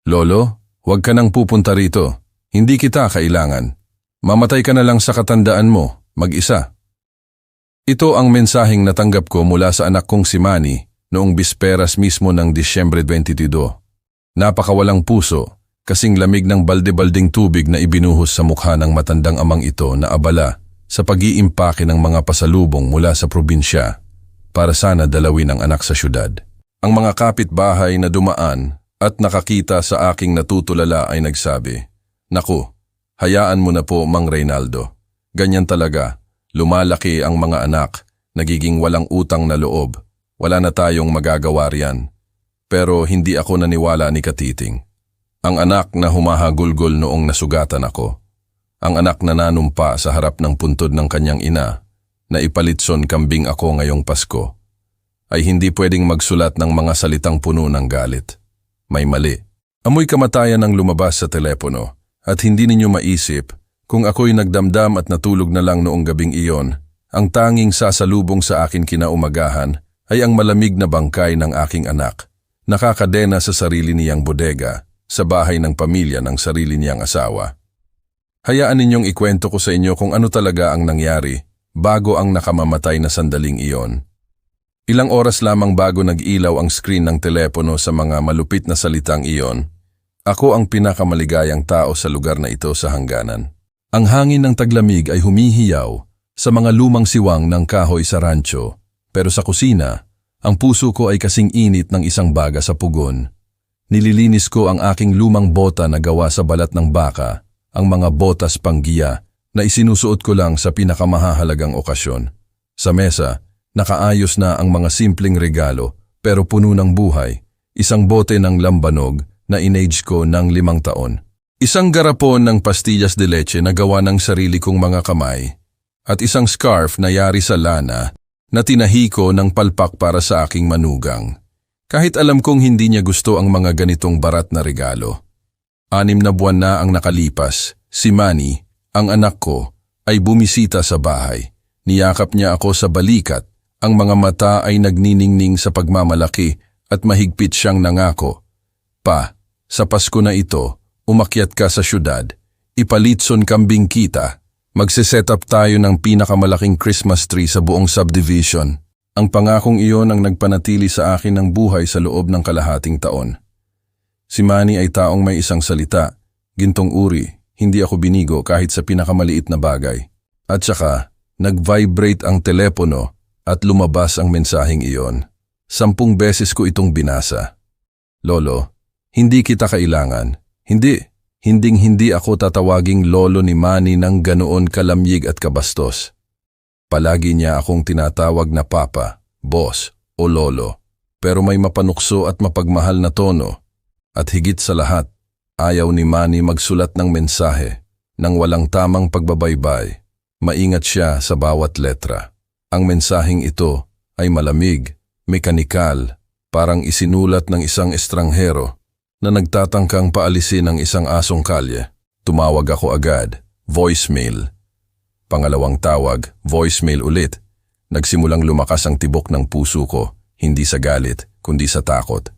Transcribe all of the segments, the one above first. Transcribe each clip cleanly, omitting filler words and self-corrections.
Lolo, huwag ka nang pupunta rito. Hindi kita kailangan. Mamatay ka na lang sa katandaan mo, mag-isa. Ito ang mensaheng natanggap ko mula sa anak kong si Manny noong bisperas mismo ng Disyembre 22. Napakawalang puso, kasing lamig ng balde-balding tubig na ibinuhos sa mukha ng matandang amang ito na abala sa pag-iimpake ng mga pasalubong mula sa probinsya para sana dalawin ang anak sa syudad. Ang mga kapitbahay na dumaan at nakakita sa aking natutulala ay nagsabi, "Naku, hayaan mo na po, Mang Reynaldo. Ganyan talaga, lumalaki ang mga anak, nagiging walang utang na loob. Wala na tayong magagawa riyan." Pero hindi ako naniwala ni Katiting. Ang anak na humahagulgol noong nasugatan ako. Ang anak na nanumpa sa harap ng puntod ng kanyang ina, na ipalitson kambing ako ngayong Pasko, ay hindi pwedeng magsulat ng mga salitang puno ng galit. May mali. Amoy kamatayan ang lumabas sa telepono at hindi ninyo maisip kung ako'y nagdamdam at natulog na lang noong gabing iyon. Ang tanging sasalubong sa akin kinaumagahan ay ang malamig na bangkay ng aking anak. Nakakadena sa sarili niyang bodega, sa bahay ng pamilya ng sarili niyang asawa. Hayaan ninyong ikwento ko sa inyo kung ano talaga ang nangyari bago ang nakamamatay na sandaling iyon. Ilang oras lamang bago nag-ilaw ang screen ng telepono sa mga malupit na salitang iyon, ako ang pinakamaligayang tao sa lugar na ito sa hangganan. Ang hangin ng taglamig ay humihiyaw sa mga lumang siwang ng kahoy sa rancho, pero sa kusina, ang puso ko ay kasing init ng isang baga sa pugon. Nililinis ko ang aking lumang bota na gawa sa balat ng baka, ang mga botas panggiya na isinusuot ko lang sa pinakamahahalagang okasyon. Sa mesa, nakaayos na ang mga simpleng regalo pero puno ng buhay, isang bote ng lambanog na in-age ko ng 5 taon. Isang garapon ng pastillas de leche na gawa ng sarili kong mga kamay at isang scarf na yari sa lana na tinahi ko ng palpak para sa aking manugang. Kahit alam kong hindi niya gusto ang mga ganitong barat na regalo. 6 na buwan na ang nakalipas, si Manny, ang anak ko, ay bumisita sa bahay. Niyakap niya ako sa balikat. Ang mga mata ay nagniningning sa pagmamalaki at mahigpit siyang nangako. "Pa, sa Pasko na ito, umakyat ka sa syudad, ipalitson kambing kita, magsiset up tayo ng pinakamalaking Christmas tree sa buong subdivision." Ang pangakong iyon ang nagpanatili sa akin ng buhay sa loob ng kalahating taon. Si Manny ay taong may isang salita, gintong uri, hindi ako binigo kahit sa pinakamaliit na bagay. At saka, nag-vibrate ang telepono at lumabas ang mensaheng iyon. 10 beses ko itong binasa. "Lolo, hindi kita kailangan. Hindi ako tatawaging lolo ni Manny ng ganoon kalamyig at kabastos. Palagi niya akong tinatawag na papa, boss o lolo. Pero may mapanukso at mapagmahal na tono. At higit sa lahat, ayaw ni Manny magsulat ng mensahe nang walang tamang pagbabaybay. Maingat siya sa bawat letra. Ang mensaheng ito ay malamig, mekanikal, parang isinulat ng isang estranghero na nagtatangkang paalisin ang isang asong kalye. Tumawag ako agad, voicemail. Pangalawang tawag, voicemail ulit. Nagsimulang lumakas ang tibok ng puso ko, hindi sa galit, kundi sa takot.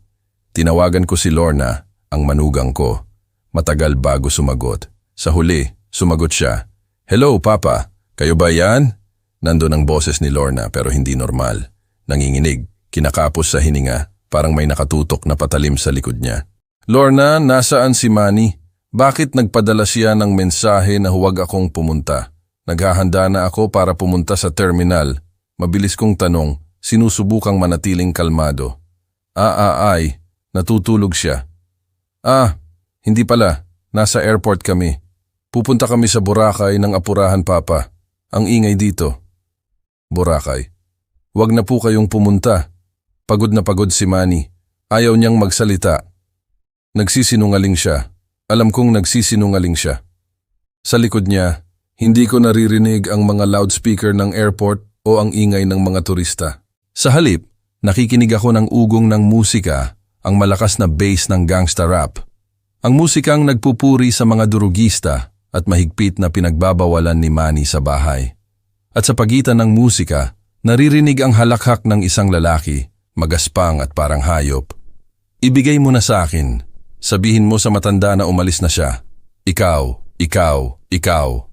Tinawagan ko si Lorna, ang manugang ko. Matagal bago sumagot. Sa huli, sumagot siya. "Hello, Papa. Kayo ba yan?" Nandun ang boses ni Lorna pero hindi normal. Nanginginig, kinakapos sa hininga, parang may nakatutok na patalim sa likod niya. "Lorna, nasaan si Manny? Bakit nagpadala siya ng mensahe na huwag akong pumunta? Naghahanda na ako para pumunta sa terminal." Mabilis kong tanong, sinusubukang manatiling kalmado. Ay, natutulog siya." Hindi pala. Nasa airport kami. Pupunta kami sa Boracay ng apurahan, Papa. Ang ingay dito." "Boracay? Wag na po kayong pumunta." Pagod na pagod si Manny. Ayaw niyang magsalita. Nagsisinungaling siya. Alam kong nagsisinungaling siya. Sa likod niya, hindi ko naririnig ang mga loudspeaker ng airport o ang ingay ng mga turista. Sa halip, nakikinig ako ng ugong ng musika, ang malakas na bass ng gangsta rap. Ang musikang nagpupuri sa mga durugista at mahigpit na pinagbabawalan ni Manny sa bahay. At sa pagitan ng musika, naririnig ang halakhak ng isang lalaki, magaspang at parang hayop. "Ibigay mo na sa akin. Sabihin mo sa matanda na umalis na siya. Ikaw, ikaw, ikaw.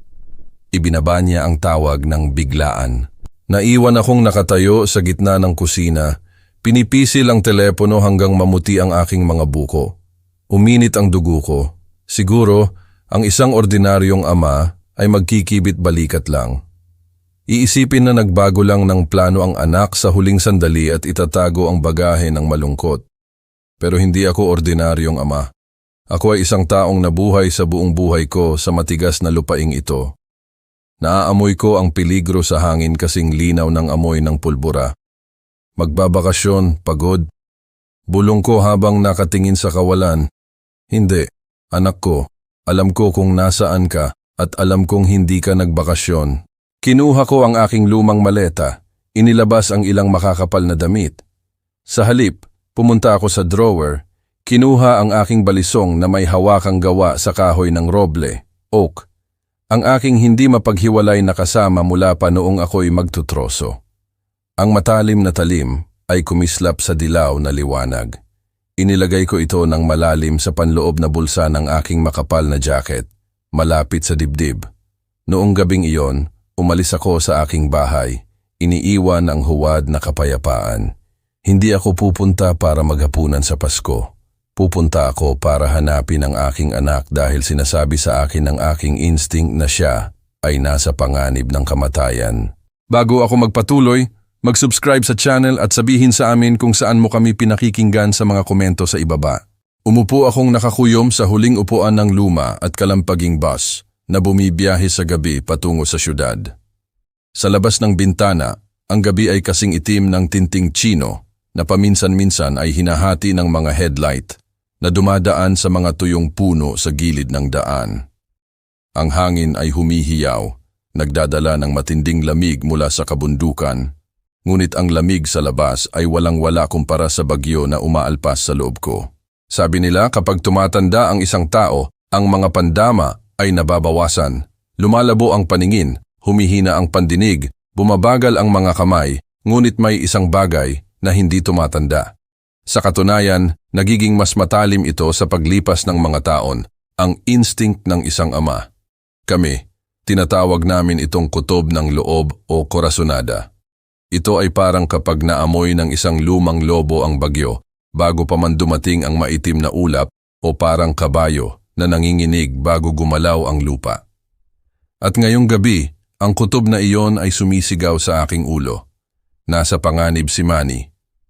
Ibinaba niya ang tawag ng biglaan. Naiwan akong nakatayo sa gitna ng kusina. Pinipisil ang telepono hanggang mamuti ang aking mga buko. Uminit ang dugo ko. Siguro, ang isang ordinaryong ama ay magkikibit balikat lang. Iisipin na nagbago lang ng plano ang anak sa huling sandali at itatago ang bagahe ng malungkot. Pero hindi ako ordinaryong ama. Ako ay isang taong nabuhay sa buong buhay ko sa matigas na lupaing ito. Naaamoy ko ang peligro sa hangin kasing linaw ng amoy ng pulbura. Magbabakasyon, pagod. Bulong ko habang nakatingin sa kawalan. Hindi, anak ko, alam ko kung nasaan ka at alam kong hindi ka nagbakasyon. Kinuha ko ang aking lumang maleta, inilabas ang ilang makakapal na damit. Sa halip, pumunta ako sa drawer, kinuha ang aking balisong na may hawakang gawa sa kahoy ng roble, oak. Ang aking hindi mapaghiwalay na kasama mula pa noong ako'y magtutroso. Ang matalim na talim ay kumislap sa dilaw na liwanag. Inilagay ko ito ng malalim sa panloob na bulsa ng aking makapal na jacket, malapit sa dibdib. Noong gabing iyon, umalis ako sa aking bahay, iniiwan ang huwad na kapayapaan. Hindi ako pupunta para maghapunan sa Pasko. Pupunta ako para hanapin ang aking anak dahil sinasabi sa akin ng aking instinct na siya ay nasa panganib ng kamatayan. Bago ako magpatuloy, mag-subscribe sa channel at sabihin sa amin kung saan mo kami pinakikinggan sa mga komento sa ibaba. Umupo akong nakakuyom sa huling upuan ng luma at kalampaging bus na bumibiyahe sa gabi patungo sa syudad. Sa labas ng bintana, ang gabi ay kasing itim ng tinting chino na paminsan-minsan ay hinahati ng mga headlight na dumadaan sa mga tuyong puno sa gilid ng daan. Ang hangin ay humihiyaw, nagdadala ng matinding lamig mula sa kabundukan, ngunit ang lamig sa labas ay walang-wala kumpara sa bagyo na umaalpas sa loob ko. Sabi nila kapag tumatanda ang isang tao, ang mga pandama ay nababawasan, lumalabo ang paningin, humihina ang pandinig, bumabagal ang mga kamay, ngunit may isang bagay na hindi tumatanda. Sa katunayan, nagiging mas matalim ito sa paglipas ng mga taon, ang instinct ng isang ama. Kami, tinatawag namin itong kutob ng loob o korasonada. Ito ay parang kapag naamoy ng isang lumang lobo ang bagyo, bago pa man dumating ang maitim na ulap o parang kabayo na nanginginig bago gumalaw ang lupa. At ngayong gabi, ang kutob na iyon ay sumisigaw sa aking ulo. Nasa panganib si Manny.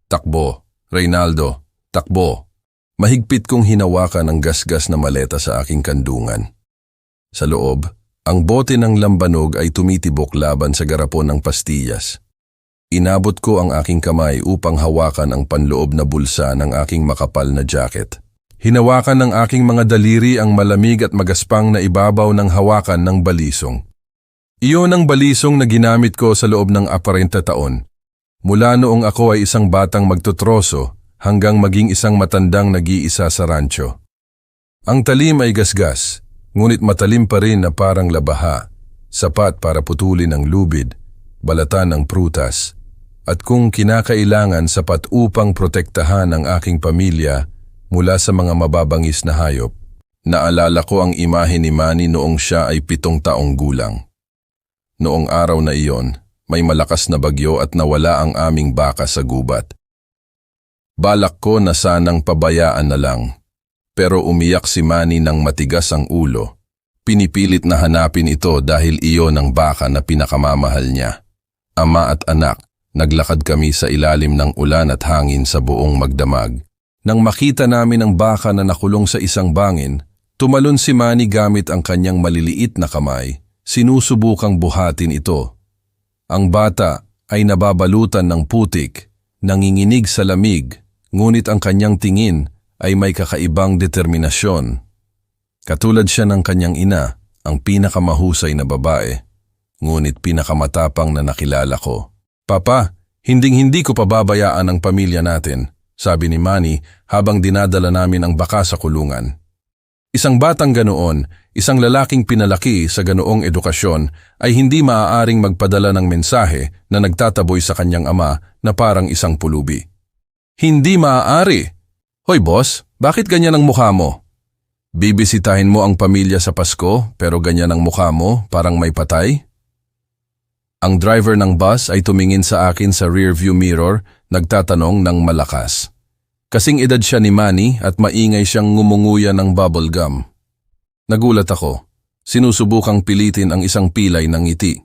Takbo. Reynaldo, takbo. Mahigpit kong hinawakan ang gasgas na maleta sa aking kandungan. Sa loob, ang bote ng lambanog ay tumitibok laban sa garapon ng pastillas. Inabot ko ang aking kamay upang hawakan ang panloob na bulsa ng aking makapal na jacket. Hinawakan ng aking mga daliri ang malamig at magaspang na ibabaw ng hawakan ng balisong. Iyon ang balisong na ginamit ko sa loob ng 40 taon. Mula noong ako ay isang batang magtutroso hanggang maging isang matandang nag-iisa sa rancho. Ang talim ay gasgas, ngunit matalim pa rin na parang labaha, sapat para putulin ang lubid, balatan ng prutas, at kung kinakailangan sapat upang protektahan ang aking pamilya mula sa mga mababangis na hayop. Naalala ko ang imahe ni Manny noong siya ay 7 taong gulang. Noong araw na iyon, may malakas na bagyo at nawala ang aming baka sa gubat. Balak ko na sanang pabayaan na lang, pero umiyak si Manny ng matigas ang ulo. Pinipilit na hanapin ito dahil iyon ang baka na pinakamamahal niya. Ama at anak, naglakad kami sa ilalim ng ulan at hangin sa buong magdamag. Nang makita namin ang baka na nakulong sa isang bangin, tumalon si Manny gamit ang kanyang maliliit na kamay, sinusubukang buhatin ito. Ang bata ay nababalutan ng putik, nanginginig sa lamig, ngunit ang kanyang tingin ay may kakaibang determinasyon. Katulad siya ng kanyang ina, ang pinakamahusay na babae, ngunit pinakamatapang na nakilala ko. Papa, hinding-hindi ko pababayaan ang pamilya natin, sabi ni Manny habang dinadala namin ang baka sa kulungan. Isang batang ganoon, isang lalaking pinalaki sa ganoong edukasyon ay hindi maaaring magpadala ng mensahe na nagtataboy sa kanyang ama na parang isang pulubi. Hindi maaari. Hoy boss, Bakit ganyan ang mukha mo? Bibisitahin mo ang pamilya sa Pasko pero ganyan ang mukha mo, parang may patay? Ang driver ng bus ay tumingin sa akin sa rearview mirror, nagtatanong ng malakas. Kasing edad siya ni Manny at maingay siyang ngumunguya ng bubble gum. Nagulat ako. Sinusubukang pilitin ang isang pilay ng ngiti.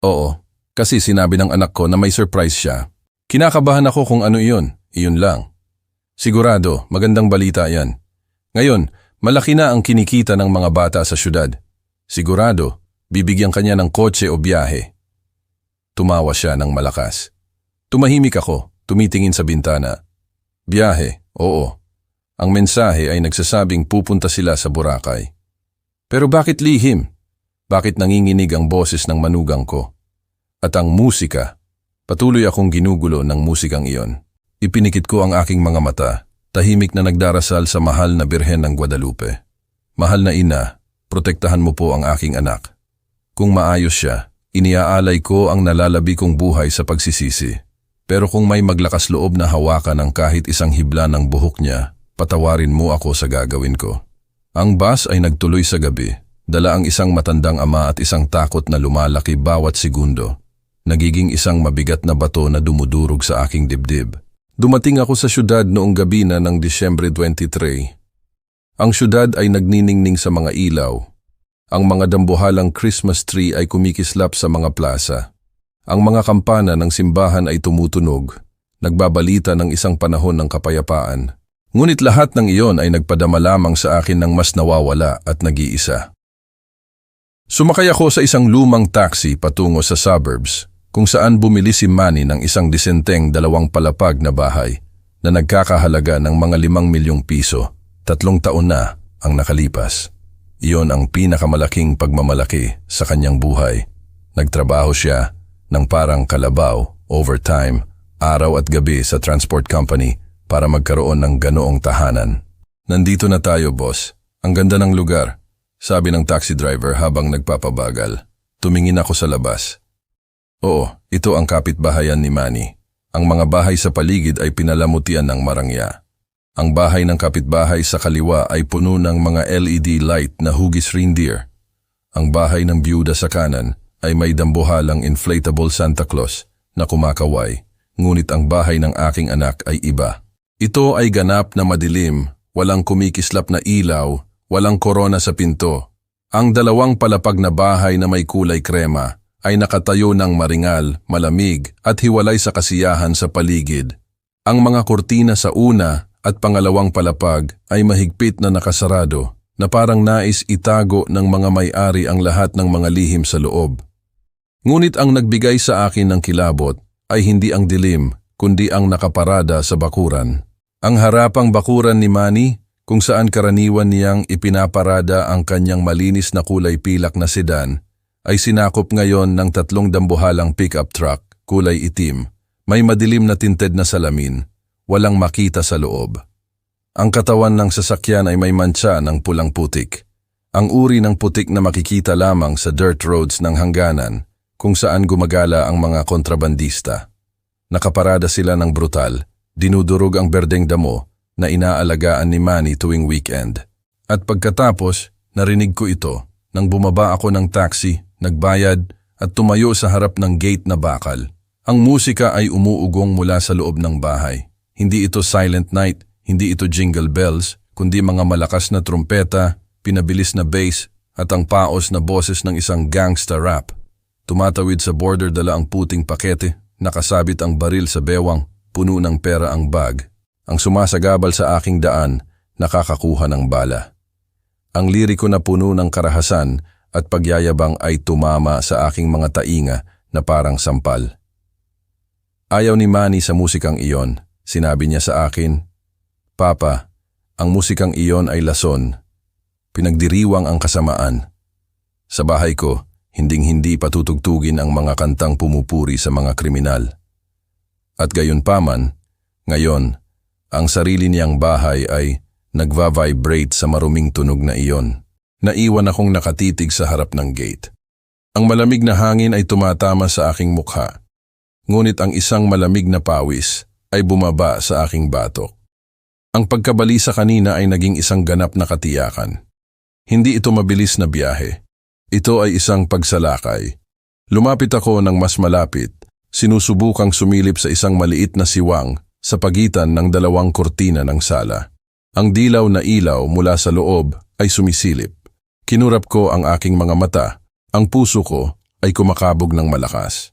Oo. Kasi sinabi ng anak ko na may surprise siya. Kinakabahan ako kung ano iyon. Iyon lang. Sigurado, magandang balita yan. Ngayon, malaki na ang kinikita ng mga bata sa syudad. Sigurado, bibigyan kanya ng kotse o biyahe. Tumawa siya ng malakas. Tumahimik ako, tumitingin sa bintana. Biyahe, oo. Ang mensahe ay nagsasabing pupunta sila sa Boracay. Pero bakit lihim? Bakit nanginginig ang boses ng manugang ko? At ang musika, patuloy akong ginugulo ng musikang iyon. Ipinikit ko ang aking mga mata, tahimik na nagdarasal sa mahal na Birhen ng Guadalupe. Mahal na ina, protektahan mo po ang aking anak. Kung maayos siya, iniaalay ko ang nalalabi kong buhay sa pagsisisi. Pero kung may maglakas loob na hawakan ng kahit isang hibla ng buhok niya, patawarin mo ako sa gagawin ko. Ang bus ay nagtuloy sa gabi. Dala ang isang matandang ama at isang takot na lumalaki bawat segundo. Nagiging isang mabigat na bato na dumudurog sa aking dibdib. Dumating ako sa syudad noong gabi na ng Disyembre 23. Ang syudad ay nagniningning sa mga ilaw. Ang mga dambuhalang Christmas tree ay kumikislap sa mga plaza. Ang mga kampana ng simbahan ay tumutunog, nagbabalita ng isang panahon ng kapayapaan. Ngunit lahat ng iyon ay nagpadama lamang sa akin ng mas nawawala at nag-iisa. Sumakay ako sa isang lumang taxi patungo sa suburbs, kung saan bumili si Manny ng isang disenteng 2 palapag na bahay na nagkakahalaga ng mga 5 milyong piso. 3 taon na ang nakalipas. Iyon ang pinakamalaking pagmamalaki sa kanyang buhay. Nagtrabaho siya ng parang kalabaw, overtime, araw at gabi sa transport company para magkaroon ng ganoong tahanan. Nandito na tayo, boss. Ang ganda ng lugar, sabi ng taxi driver habang nagpapabagal. Tumingin ako sa labas. Oo, ito ang kapitbahayan ni Manny. Ang mga bahay sa paligid ay pinalamutian ng marangya. Ang bahay ng kapitbahay sa kaliwa ay puno ng mga LED light na hugis reindeer. Ang bahay ng byuda sa kanan ay may dambuhalang inflatable Santa Claus na kumakaway, ngunit ang bahay ng aking anak ay iba. Ito ay ganap na madilim, walang kumikislap na ilaw, walang korona sa pinto. Ang 2 palapag na bahay na may kulay krema ay nakatayo ng maringal, malamig at hiwalay sa kasiyahan sa paligid. Ang mga kurtina sa una at pangalawang palapag ay mahigpit na nakasarado na parang nais itago ng mga may-ari ang lahat ng mga lihim sa loob. Ngunit ang nagbigay sa akin ng kilabot ay hindi ang dilim kundi ang nakaparada sa bakuran. Ang harapang bakuran ni Manny kung saan karaniwan niyang ipinaparada ang kanyang malinis na kulay pilak na sedan ay sinakop ngayon ng 3 dambuhalang pickup truck, kulay itim. May madilim na tinted na salamin, walang makita sa loob. Ang katawan ng sasakyan ay may mantsa ng pulang putik. Ang uri ng putik na makikita lamang sa dirt roads ng hangganan kung saan gumagala ang mga kontrabandista. Nakaparada sila ng brutal, dinudurog ang berdeng damo na inaalagaan ni Manny tuwing weekend. At pagkatapos, narinig ko ito nang bumaba ako ng taxi, nagbayad at tumayo sa harap ng gate na bakal. Ang musika ay umuugong mula sa loob ng bahay. Hindi ito Silent Night, hindi ito jingle bells, kundi mga malakas na trumpeta, pinabilis na bass at ang paos na boses ng isang gangsta rap. Tumatawid sa border dala ang puting pakete, nakasabit ang baril sa bewang, puno ng pera ang bag. Ang sumasagabal sa aking daan, nakakakuha ng bala. Ang liriko na puno ng karahasan at pagyayabang ay tumama sa aking mga tainga na parang sampal. Ayaw ni Manny sa musikang iyon. Sinabi niya sa akin, "Papa, ang musikang iyon ay lason. Pinagdiriwang ang kasamaan. Sa bahay ko, hinding-hindi patutugtugin ang mga kantang pumupuri sa mga kriminal." At gayunpaman, ngayon, ang sarili niyang bahay ay nagva-vibrate sa maruming tunog na iyon. Naiwan akong nakatitig sa harap ng gate. Ang malamig na hangin ay tumatama sa aking mukha, ngunit ang isang malamig na pawis ay bumaba sa aking batok. Ang pagkabalisa kanina ay naging isang ganap na katiyakan. Hindi ito mabilis na biyahe. Ito ay isang pagsalakay. Lumapit ako ng mas malapit, sinusubukang sumilip sa isang maliit na siwang sa pagitan ng dalawang kurtina ng sala. Ang dilaw na ilaw mula sa loob ay sumisilip. Kinurap ko ang aking mga mata. Ang puso ko ay kumakabog ng malakas.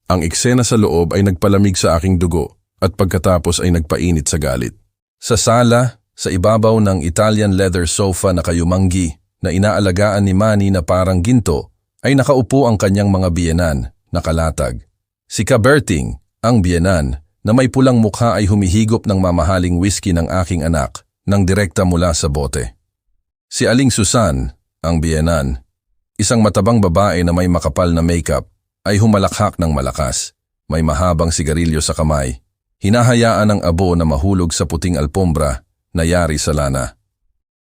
Ang eksena sa loob ay nagpalamig sa aking dugo at pagkatapos ay nagpainit sa galit. Sa sala, sa ibabaw ng Italian leather sofa na kayumanggi na inaalagaan ni Manny na parang ginto, ay nakaupo ang kanyang mga biyenan, nakalatag. Si Caberting, ang biyenan, na may pulang mukha ay humihigop ng mamahaling whisky ng aking anak nang direkta mula sa bote. Si Aling Susan, ang biyenan, isang matabang babae na may makapal na makeup, ay humalakhak ng malakas, may mahabang sigarilyo sa kamay. Hinahayaan ang abo na mahulog sa puting alpombra na yari sa lana.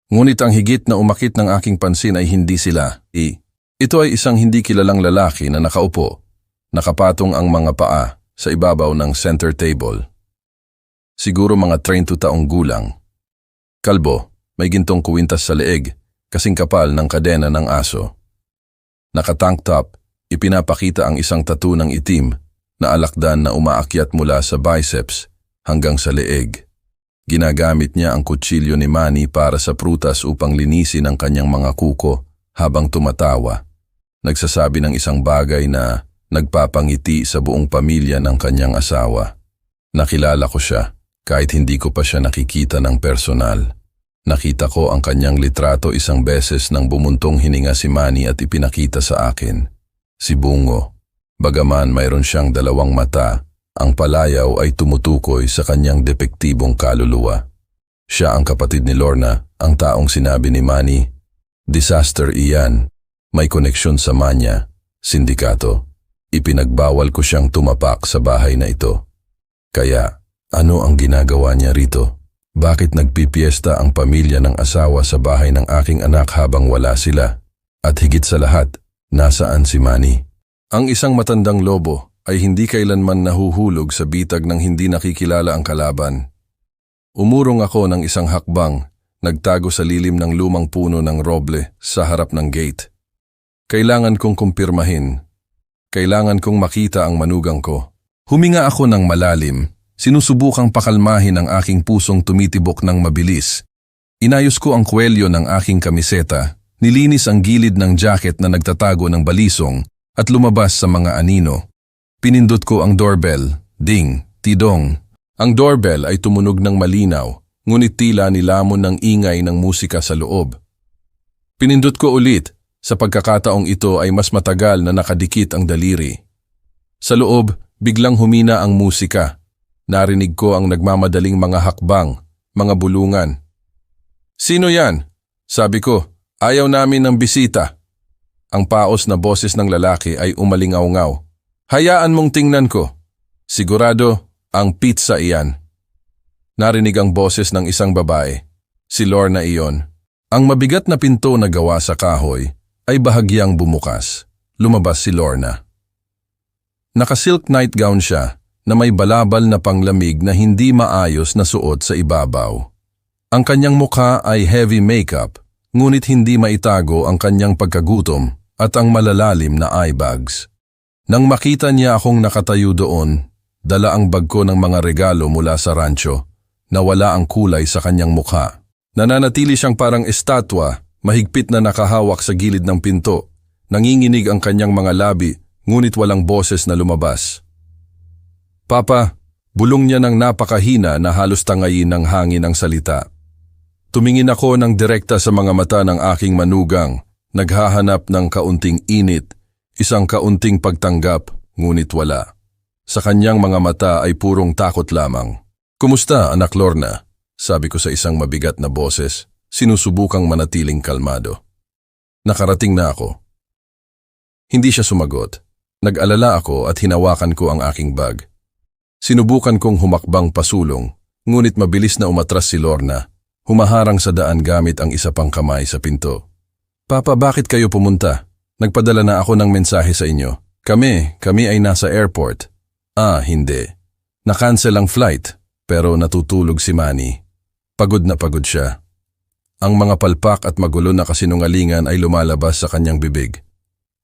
Ngunit ang higit na umakit ng aking pansin ay hindi sila. Ito ay isang hindi kilalang lalaki na nakaupo, nakapatong ang mga paa sa ibabaw ng center table. Siguro mga 30 taong gulang. Kalbo, may gintong kuwintas sa leeg, kasing kapal ng kadena ng aso. Naka-tank top, ipinapakita ang isang tattoo ng itim na alakdan na umaakyat mula sa biceps hanggang sa leeg. Ginagamit niya ang kutsilyo ni Manny para sa prutas upang linisin ang kanyang mga kuko habang tumatawa. Nagsasabi ng isang bagay na nagpapangiti sa buong pamilya ng kanyang asawa. Nakilala ko siya kahit hindi ko pa siya nakikita ng personal. Nakita ko ang kanyang litrato isang beses nang bumuntong hininga si Manny at ipinakita sa akin. Si Bungo. Bagaman mayroon siyang dalawang mata, ang palayaw ay tumutukoy sa kanyang depektibong kaluluwa. Siya ang kapatid ni Lorna, ang taong sinabi ni Manny, "Disaster iyan, may koneksyon sa manya, sindikato. Ipinagbawal ko siyang tumapak sa bahay na ito." Kaya, ano ang ginagawa niya rito? Bakit nagpipiesta ang pamilya ng asawa sa bahay ng aking anak habang wala sila? At higit sa lahat, nasaan si Manny? Ang isang matandang lobo ay hindi kailanman nahuhulog sa bitag ng hindi nakikilala ang kalaban. Umurong ako ng isang hakbang, nagtago sa lilim ng lumang puno ng roble sa harap ng gate. Kailangan kong kumpirmahin. Kailangan kong makita ang manugang ko. Huminga ako ng malalim, sinusubukang pakalmahin ang aking pusong tumitibok ng mabilis. Inayos ko ang kwelyo ng aking kamiseta, nilinis ang gilid ng jacket na nagtatago ng balisong, at lumabas sa mga anino. Pinindot ko ang doorbell. Ding, tidong. Ang doorbell ay tumunog ng malinaw, ngunit tila nilamon ng ingay ng musika sa loob. Pinindot ko ulit. Sa pagkakataong ito ay mas matagal na nakadikit ang daliri. Sa loob, biglang humina ang musika. Narinig ko ang nagmamadaling mga hakbang, mga bulungan. "Sino yan?" Sabi ko, "Ayaw namin ng bisita." Ang paos na boses ng lalaki ay umalingaw-ngaw. "Hayaan mong tingnan ko. Sigurado, ang pizza iyan." Narinig ang boses ng isang babae. Si Lorna iyon. Ang mabigat na pinto na gawa sa kahoy ay bahagyang bumukas. Lumabas si Lorna. Naka-silk nightgown siya na may balabal na panglamig na hindi maayos na suot sa ibabaw. Ang kanyang mukha ay heavy makeup, ngunit hindi maitago ang kanyang pagkagutom at ang malalalim na eye bags. Nang makita niya akong nakatayo doon, dala ang bag ko ng mga regalo mula sa rancho, na wala ang kulay sa kanyang mukha. Nananatili siyang parang estatwa, mahigpit na nakahawak sa gilid ng pinto. Nanginginig ang kanyang mga labi, ngunit walang boses na lumabas. "Papa," bulong niya ng napakahina na halos tangayin ng hangin ang salita. Tumingin ako ng direkta sa mga mata ng aking manugang, naghahanap ng kaunting init, isang kaunting pagtanggap, ngunit wala. Sa kanyang mga mata ay purong takot lamang. "Kumusta, anak Lorna?" Sabi ko sa isang mabigat na boses, sinusubukang manatiling kalmado. "Nakarating na ako." Hindi siya sumagot. Nag-alala ako at hinawakan ko ang aking bag. Sinubukan kong humakbang pasulong, ngunit mabilis na umatras si Lorna, humaharang sa daan gamit ang isa pang kamay sa pinto. "Papa, bakit kayo pumunta? Nagpadala na ako ng mensahe sa inyo. Kami ay nasa airport." "Ah, hindi. Na-cancel ang flight, pero natutulog si Manny." Pagod na pagod siya. Ang mga palpak at magulo na kasinungalingan ay lumalabas sa kanyang bibig.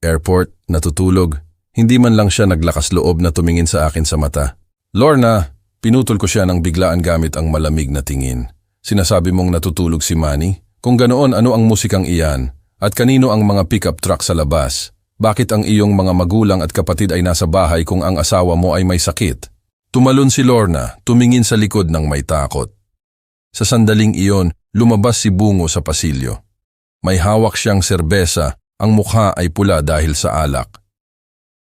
Airport, natutulog, hindi man lang siya naglakas loob na tumingin sa akin sa mata. Lorna, pinutol ko siya ng biglaan gamit ang malamig na tingin. Sinasabi mong natutulog si Manny? Kung ganoon, ano ang musikang iyan? At kanino ang mga pickup truck sa labas? Bakit ang iyong mga magulang at kapatid ay nasa bahay kung ang asawa mo ay may sakit? Tumalon si Lorna, tumingin sa likod ng may takot. Sa sandaling iyon, lumabas si Bungo sa pasilyo. May hawak siyang serbesa, ang mukha ay pula dahil sa alak.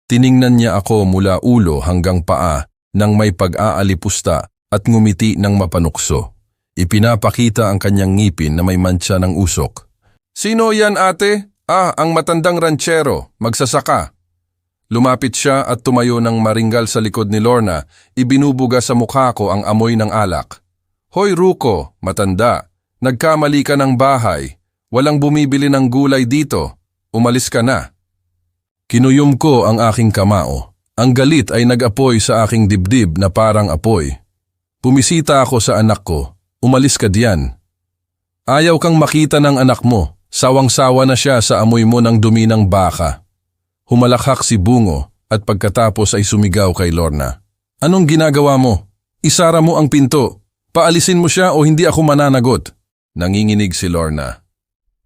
Tiningnan niya ako mula ulo hanggang paa nang may pag-aalipusta at ngumiti ng mapanukso. Ipinapakita ang kanyang ngipin na may mantsa ng usok. Sino yan, ate? Ang matandang ranchero, magsasaka. Lumapit siya at tumayo ng maringgal sa likod ni Lorna, ibinubuga sa mukha ko ang amoy ng alak. Hoy Ruko, matanda, nagkamali ka ng bahay. Walang bumibili ng gulay dito. Umalis ka na. Kinuyom ko ang aking kamao. Ang galit ay nag-apoy sa aking dibdib na parang apoy. Pumisita ako sa anak ko. Umalis ka diyan. Ayaw kang makita ng anak mo. Sawang-sawa na siya sa amoy mo ng dumi ng baka. Humalakhak si Bungo at pagkatapos ay sumigaw kay Lorna. Anong ginagawa mo? Isara mo ang pinto. Paalisin mo siya o hindi ako mananagot. Nanginginig si Lorna.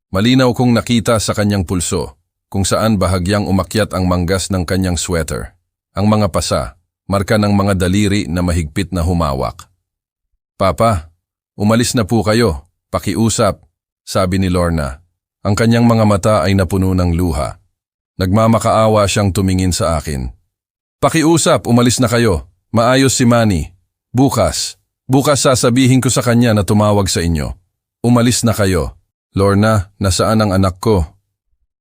Malinaw kong nakita sa kanyang pulso kung saan bahagyang umakyat ang manggas ng kanyang sweater. Ang mga pasa, marka ng mga daliri na mahigpit na humawak. Papa, umalis na po kayo. Pakiusap, sabi ni Lorna. Ang kanyang mga mata ay napuno ng luha. Nagmamakaawa siyang tumingin sa akin. Pakiusap, umalis na kayo. Maayos si Manny. Bukas sasabihin ko sa kanya na tumawag sa inyo. Umalis na kayo. Lorna, nasaan ang anak ko?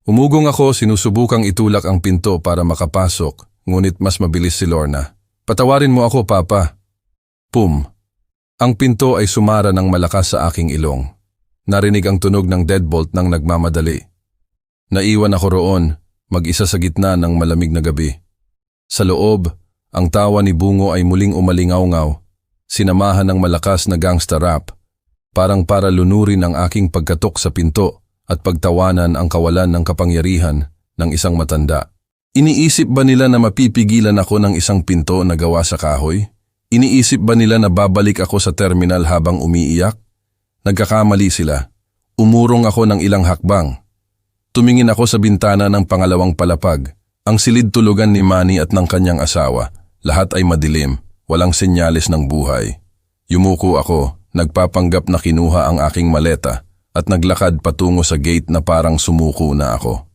Umugong ako, sinusubukang itulak ang pinto para makapasok, ngunit mas mabilis si Lorna. Patawarin mo ako, Papa. Pum. Ang pinto ay sumara ng malakas sa aking ilong. Narinig ang tunog ng deadbolt nang nagmamadali. Naiwan ako roon, mag-isa sa gitna ng malamig na gabi. Sa loob, ang tawa ni Bungo ay muling umalingaw-ngaw, sinamahan ng malakas na gangsta rap, parang para lunurin ang aking pagkatok sa pinto at pagtawanan ang kawalan ng kapangyarihan ng isang matanda. Iniisip ba nila na mapipigilan ako ng isang pinto na gawa sa kahoy? Iniisip ba nila na babalik ako sa terminal habang umiiyak? Nagkakamali sila. Umurong ako ng ilang hakbang. Tumingin ako sa bintana ng pangalawang palapag. Ang silid tulugan ni Manny at ng kanyang asawa. Lahat ay madilim, walang senyales ng buhay. Yumuko ako, nagpapanggap na kinuha ang aking maleta at naglakad patungo sa gate na parang sumuko na ako.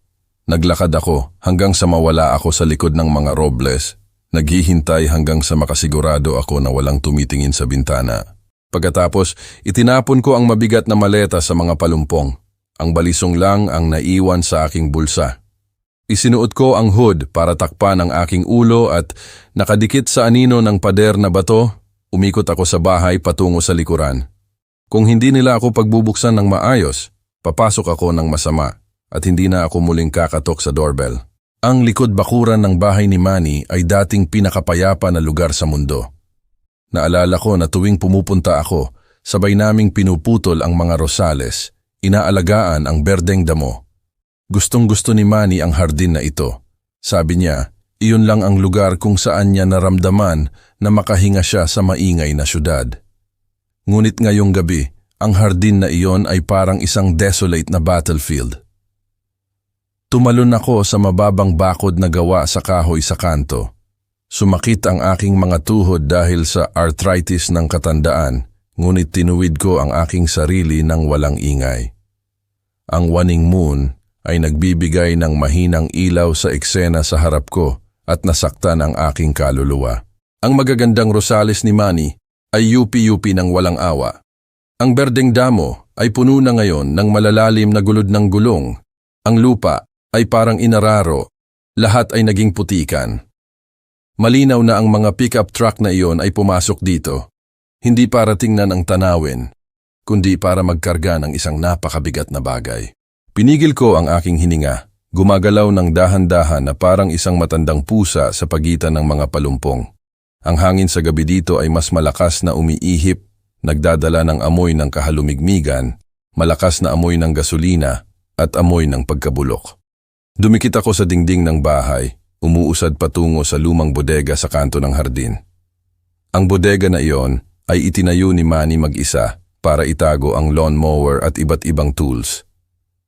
Naglakad ako hanggang sa mawala ako sa likod ng mga robles. Naghihintay hanggang sa makasigurado ako na walang tumitingin sa bintana. Pagkatapos, itinapon ko ang mabigat na maleta sa mga palumpong. Ang balisong lang ang naiwan sa aking bulsa. Isinuot ko ang hood para takpan ang aking ulo at nakadikit sa anino ng pader na bato, umikot ako sa bahay patungo sa likuran. Kung hindi nila ako pagbubuksan ng maayos, papasok ako ng masama at hindi na ako muling kakatok sa doorbell. Ang likod bakuran ng bahay ni Manny ay dating pinakapayapa na lugar sa mundo. Naalala ko na tuwing pumupunta ako, sabay naming pinuputol ang mga rosales, inaalagaan ang berdeng damo. Gustong-gusto ni Manny ang hardin na ito. Sabi niya, iyon lang ang lugar kung saan niya naramdaman na makahinga siya sa maingay na syudad. Ngunit ngayong gabi, ang hardin na iyon ay parang isang desolate na battlefield. Tumalon ako sa mababang bakod na gawa sa kahoy sa kanto. Sumakit ang aking mga tuhod dahil sa arthritis ng katandaan, ngunit tinuwid ko ang aking sarili ng walang ingay. Ang waning moon ay nagbibigay ng mahinang ilaw sa eksena sa harap ko at nasaktan ang aking kaluluwa. Ang magagandang rosales ni Manny ay yupi-yupi ng walang awa. Ang berdeng damo ay puno na ngayon ng malalalim na gulod ng gulong. Ang lupa ay parang inararo, lahat ay naging putikan. Malinaw na ang mga pickup truck na iyon ay pumasok dito, hindi para tingnan ang tanawin, kundi para magkarga ng isang napakabigat na bagay. Pinigil ko ang aking hininga, gumagalaw ng dahan-dahan na parang isang matandang pusa sa pagitan ng mga palumpong. Ang hangin sa gabi dito ay mas malakas na umiihip, nagdadala ng amoy ng kahalumigmigan, malakas na amoy ng gasolina at amoy ng pagkabulok. Dumikit ako sa dingding ng bahay, umuusad patungo sa lumang bodega sa kanto ng hardin. Ang bodega na iyon ay itinayo ni Manny mag-isa para itago ang lawnmower at iba't ibang tools.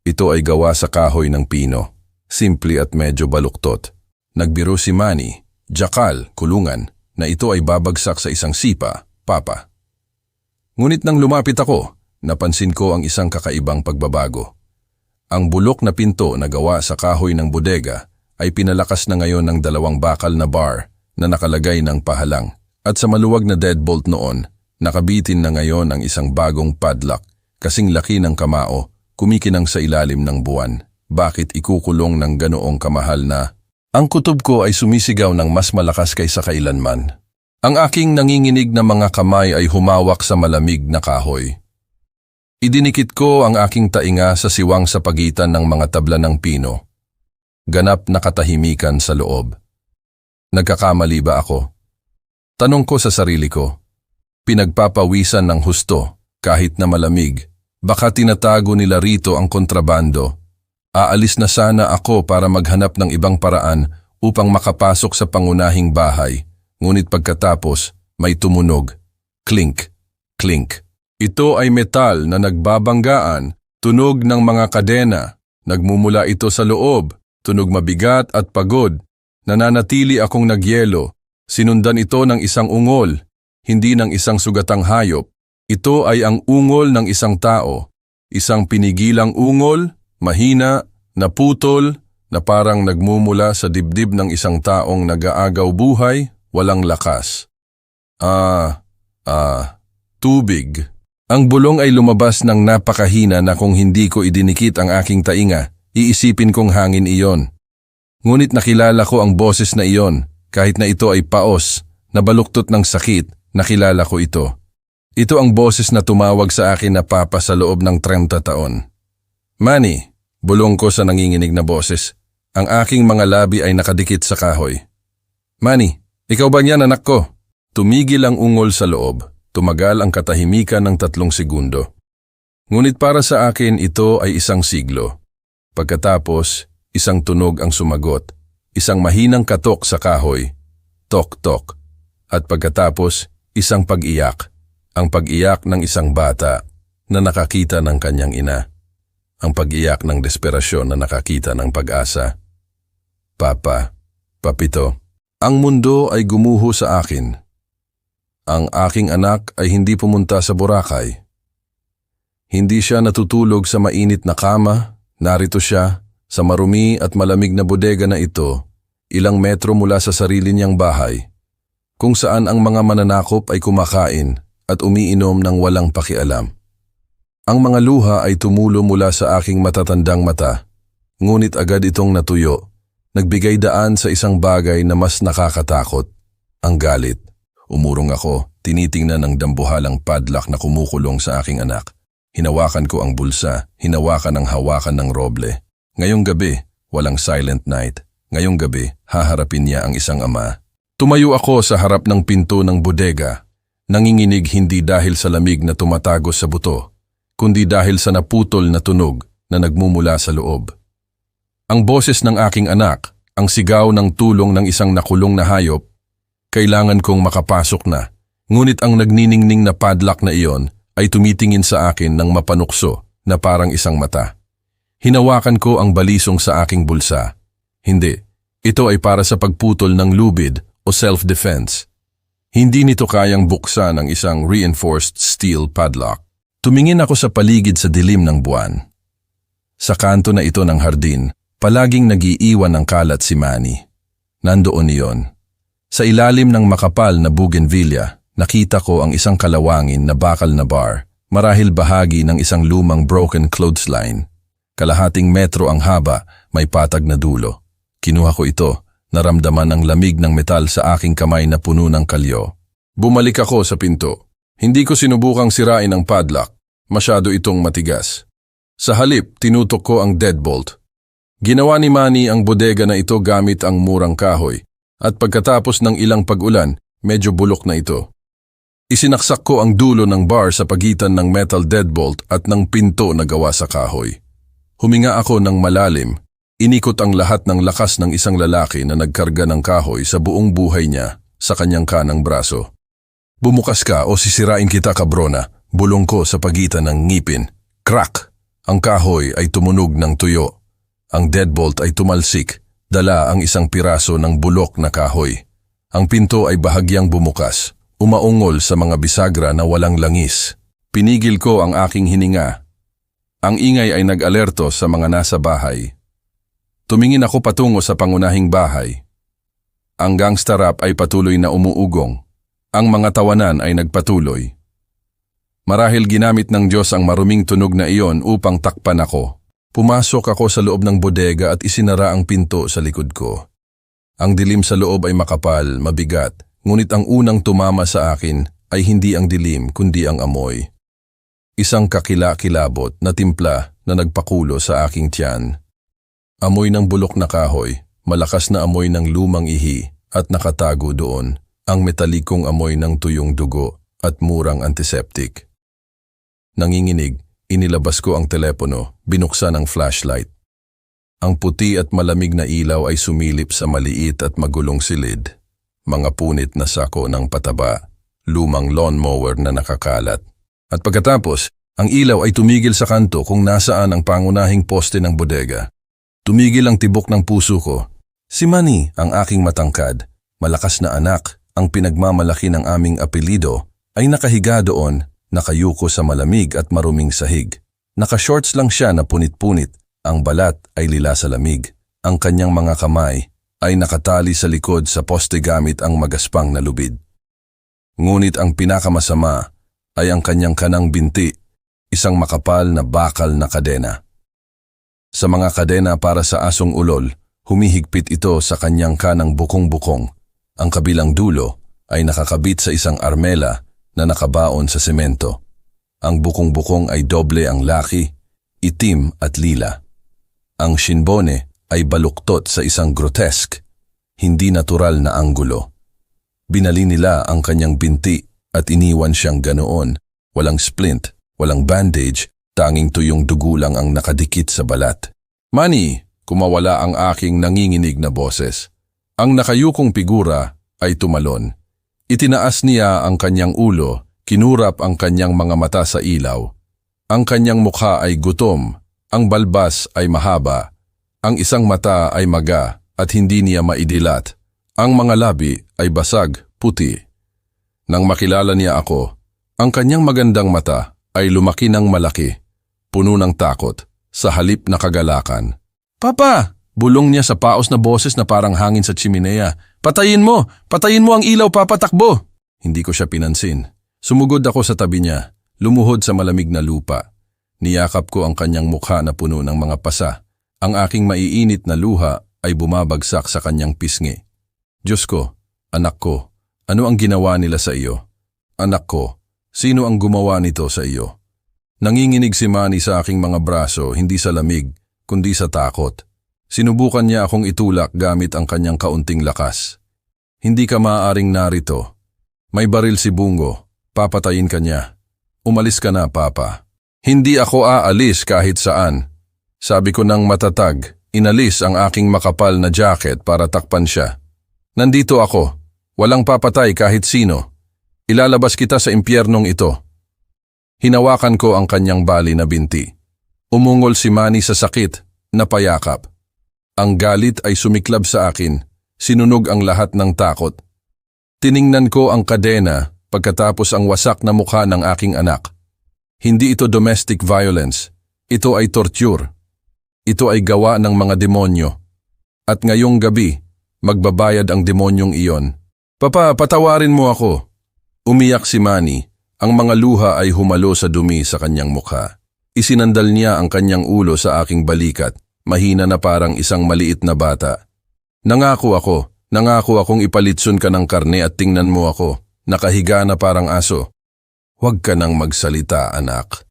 Ito ay gawa sa kahoy ng pino, simple at medyo baluktot. Nagbiro si Manny, jakal, kulungan, na ito ay babagsak sa isang sipa, papa. Ngunit nang lumapit ako, napansin ko ang isang kakaibang pagbabago. Ang bulok na pinto na gawa sa kahoy ng bodega ay pinalakas na ngayon ng 2 bakal na bar na nakalagay ng pahalang. At sa maluwag na deadbolt noon, nakabitin na ngayon ang isang bagong padlock, kasing laki ng kamao, kumikinang sa ilalim ng buwan. Bakit ikukulong ng ganoong kamahal na? Ang kutob ko ay sumisigaw ng mas malakas kaysa kailanman. Ang aking nanginginig na mga kamay ay humawak sa malamig na kahoy. Idinikit ko ang aking tainga sa siwang sa pagitan ng mga tabla ng pino. Ganap na katahimikan sa loob. Nagkakamali ba ako? Tanong ko sa sarili ko. Pinagpapawisan ng husto, kahit na malamig. Baka tinatago nila rito ang kontrabando. Aalis na sana ako para maghanap ng ibang paraan upang makapasok sa pangunahing bahay. Ngunit pagkatapos, may tumunog. Clink, clink. Ito ay metal na nagbabanggaan, tunog ng mga kadena. Nagmumula ito sa loob, tunog mabigat at pagod. Nananatili akong nagyelo. Sinundan ito ng isang ungol, hindi ng isang sugatang hayop. Ito ay ang ungol ng isang tao. Isang pinigilang ungol, mahina, naputol, na parang nagmumula sa dibdib ng isang taong nag-aagaw buhay, walang lakas. Tubig. Ang bulong ay lumabas ng napakahina na kung hindi ko idinikit ang aking tainga, iisipin kong hangin iyon. Ngunit nakilala ko ang boses na iyon. Kahit na ito ay paos, nabaluktot ng sakit, nakilala ko ito. Ito ang boses na tumawag sa akin na papa sa loob ng 30 taon. Manny, bulong ko sa nanginginig na boses. Ang aking mga labi ay nakadikit sa kahoy. Manny, ikaw ba niyan anak ko? Tumigil ang ungol sa loob. Tumagal ang katahimikan ng 3 segundo. Ngunit para sa akin ito ay isang siglo. Pagkatapos, isang tunog ang sumagot. Isang mahinang katok sa kahoy, tok-tok, at pagkatapos isang pag-iyak, ang pag-iyak ng isang bata na nakakita ng kanyang ina, ang pag-iyak ng desperasyon na nakakita ng pag-asa. Papa, papito, ang mundo ay gumuho sa akin. Ang aking anak ay hindi pumunta sa Boracay. Hindi siya natutulog sa mainit na kama, narito siya, sa marumi at malamig na bodega na ito, ilang metro mula sa sarili niyang bahay, kung saan ang mga mananakop ay kumakain at umiinom ng walang pakialam. Ang mga luha ay tumulo mula sa aking matatandang mata, ngunit agad itong natuyo, nagbigay daan sa isang bagay na mas nakakatakot, ang galit. Umurong ako, tinitingnan ng dambuhalang padlock na kumukulong sa aking anak. Hinawakan ko ang bulsa, hinawakan ang hawakan ng roble. Ngayong gabi, walang silent night. Ngayong gabi, haharapin niya ang isang ama. Tumayo ako sa harap ng pinto ng bodega, nanginginig hindi dahil sa lamig na tumatagos sa buto, kundi dahil sa naputol na tunog na nagmumula sa loob. Ang boses ng aking anak, ang sigaw ng tulong ng isang nakulong na hayop, kailangan kong makapasok na, ngunit ang nagniningning na padlock na iyon ay tumitingin sa akin ng mapanukso na parang isang mata. Hinawakan ko ang balisong sa aking bulsa. Hindi, ito ay para sa pagputol ng lubid o self-defense. Hindi nito kayang buksan ang isang reinforced steel padlock. Tumingin ako sa paligid sa dilim ng buwan. Sa kanto na ito ng hardin, palaging nag-iiwan ng kalat si Manny. Nandoon iyon. Sa ilalim ng makapal na bougainvillea, nakita ko ang isang kalawangin na bakal na bar, marahil bahagi ng isang lumang broken clothesline. Kalahating metro ang haba, may patag na dulo. Kinuha ko ito, naramdaman ang lamig ng metal sa aking kamay na puno ng kalyo. Bumalik ako sa pinto. Hindi ko sinubukang sirain ang padlock, masyado itong matigas. Sa halip, tinutok ko ang deadbolt. Ginawa ni Manny ang bodega na ito gamit ang murang kahoy, at pagkatapos ng ilang pag-ulan, medyo bulok na ito. Isinaksak ko ang dulo ng bar sa pagitan ng metal deadbolt at ng pinto na gawa sa kahoy. Huminga ako ng malalim. Inikot ang lahat ng lakas ng isang lalaki na nagkarga ng kahoy sa buong buhay niya sa kanyang kanang braso. Bumukas ka o sisirain kita, kabrona, bulong ko sa pagitan ng ngipin. Crack! Ang kahoy ay tumunog ng tuyo. Ang deadbolt ay tumalsik, dala ang isang piraso ng bulok na kahoy. Ang pinto ay bahagyang bumukas, umaungol sa mga bisagra na walang langis. Pinigil ko ang aking hininga. Ang ingay ay nag-alerto sa mga nasa bahay. Tumingin ako patungo sa pangunahing bahay. Ang gangster rap ay patuloy na umuugong. Ang mga tawanan ay nagpatuloy. Marahil ginamit ng Diyos ang maruming tunog na iyon upang takpan ako. Pumasok ako sa loob ng bodega at isinara ang pinto sa likod ko. Ang dilim sa loob ay makapal, mabigat, ngunit ang unang tumama sa akin ay hindi ang dilim kundi ang amoy. Isang kakila-kilabot na timpla na nagpakulo sa aking tiyan. Amoy ng bulok na kahoy, malakas na amoy ng lumang ihi at nakatago doon ang metalikong amoy ng tuyong dugo at murang antiseptic. Nanginginig, inilabas ko ang telepono, binuksan ang flashlight. Ang puti at malamig na ilaw ay sumilip sa maliit at magulong silid. Mga punit na sako ng pataba, lumang lawnmower na nakakalat. At pagkatapos, ang ilaw ay tumigil sa kanto kung nasaan ang pangunahing poste ng bodega. Tumigil ang tibok ng puso ko. Si Manny, ang aking matangkad, malakas na anak, ang pinagmamalaki ng aming apelido, ay nakahiga doon, nakayuko sa malamig at maruming sahig. Naka-shorts lang siya na punit-punit, ang balat ay lila sa lamig. Ang kanyang mga kamay ay nakatali sa likod sa poste gamit ang magaspang na lubid. Ngunit ang pinakamasama ay ang kanyang kanang binti, isang makapal na bakal na kadena. Sa mga kadena para sa asong ulol, humihigpit ito sa kanyang kanang bukong-bukong. Ang kabilang dulo ay nakakabit sa isang armela na nakabaon sa semento. Ang bukong-bukong ay doble ang laki, itim at lila. Ang shinbone ay baluktot sa isang grotesk, hindi natural na anggulo. Binali nila ang kanyang binti at iniwan siyang ganoon. Walang splint, walang bandage, tanging tuyong dugo lang ang nakadikit sa balat. Manny, kumawala ang aking nanginginig na boses. Ang nakayukong figura ay tumalon. Itinaas niya ang kanyang ulo, kinurap ang kanyang mga mata sa ilaw. Ang kanyang mukha ay gutom, ang balbas ay mahaba, ang isang mata ay maga at hindi niya maidilat. Ang mga labi ay basag, puti. Nang makilala niya ako, ang kanyang magandang mata ay lumaki ng malaki, puno ng takot, sa halip na kagalakan. Papa! Bulong niya sa paos na boses na parang hangin sa chimenea. Patayin mo! Patayin mo ang ilaw, Papa, takbo! Hindi ko siya pinansin. Sumugod ako sa tabi niya, lumuhod sa malamig na lupa. Niyakap ko ang kanyang mukha na puno ng mga pasa. Ang aking maiinit na luha ay bumabagsak sa kanyang pisngi. Diyos ko, anak ko, ano ang ginawa nila sa iyo? Anak ko, sino ang gumawa nito sa iyo? Nanginginig si Manny sa aking mga braso, hindi sa lamig, kundi sa takot. Sinubukan niya akong itulak gamit ang kanyang kaunting lakas. Hindi ka maaaring narito. May baril si Bungo. Papatayin ka niya. Umalis ka na, Papa. Hindi ako aalis kahit saan. Sabi ko ng matatag, inalis ang aking makapal na jacket para takpan siya. Nandito ako. Walang papatay kahit sino. Ilalabas kita sa impyernong ito. Hinawakan ko ang kanyang bali na binti. Umungol si Manny sa sakit, napayakap. Ang galit ay sumiklab sa akin, sinunog ang lahat ng takot. Tiningnan ko ang kadena pagkatapos ang wasak na mukha ng aking anak. Hindi ito domestic violence, ito ay torture. Ito ay gawa ng mga demonyo. At ngayong gabi, magbabayad ang demonyong iyon. Papa, patawarin mo ako. Umiyak si Manny, ang mga luha ay humalo sa dumi sa kanyang mukha. Isinandal niya ang kanyang ulo sa aking balikat. Mahina na parang isang maliit na bata. Nangako akong ipalitson ka ng karne at tingnan mo ako, nakahiga na parang aso. Huwag ka nang magsalita, anak.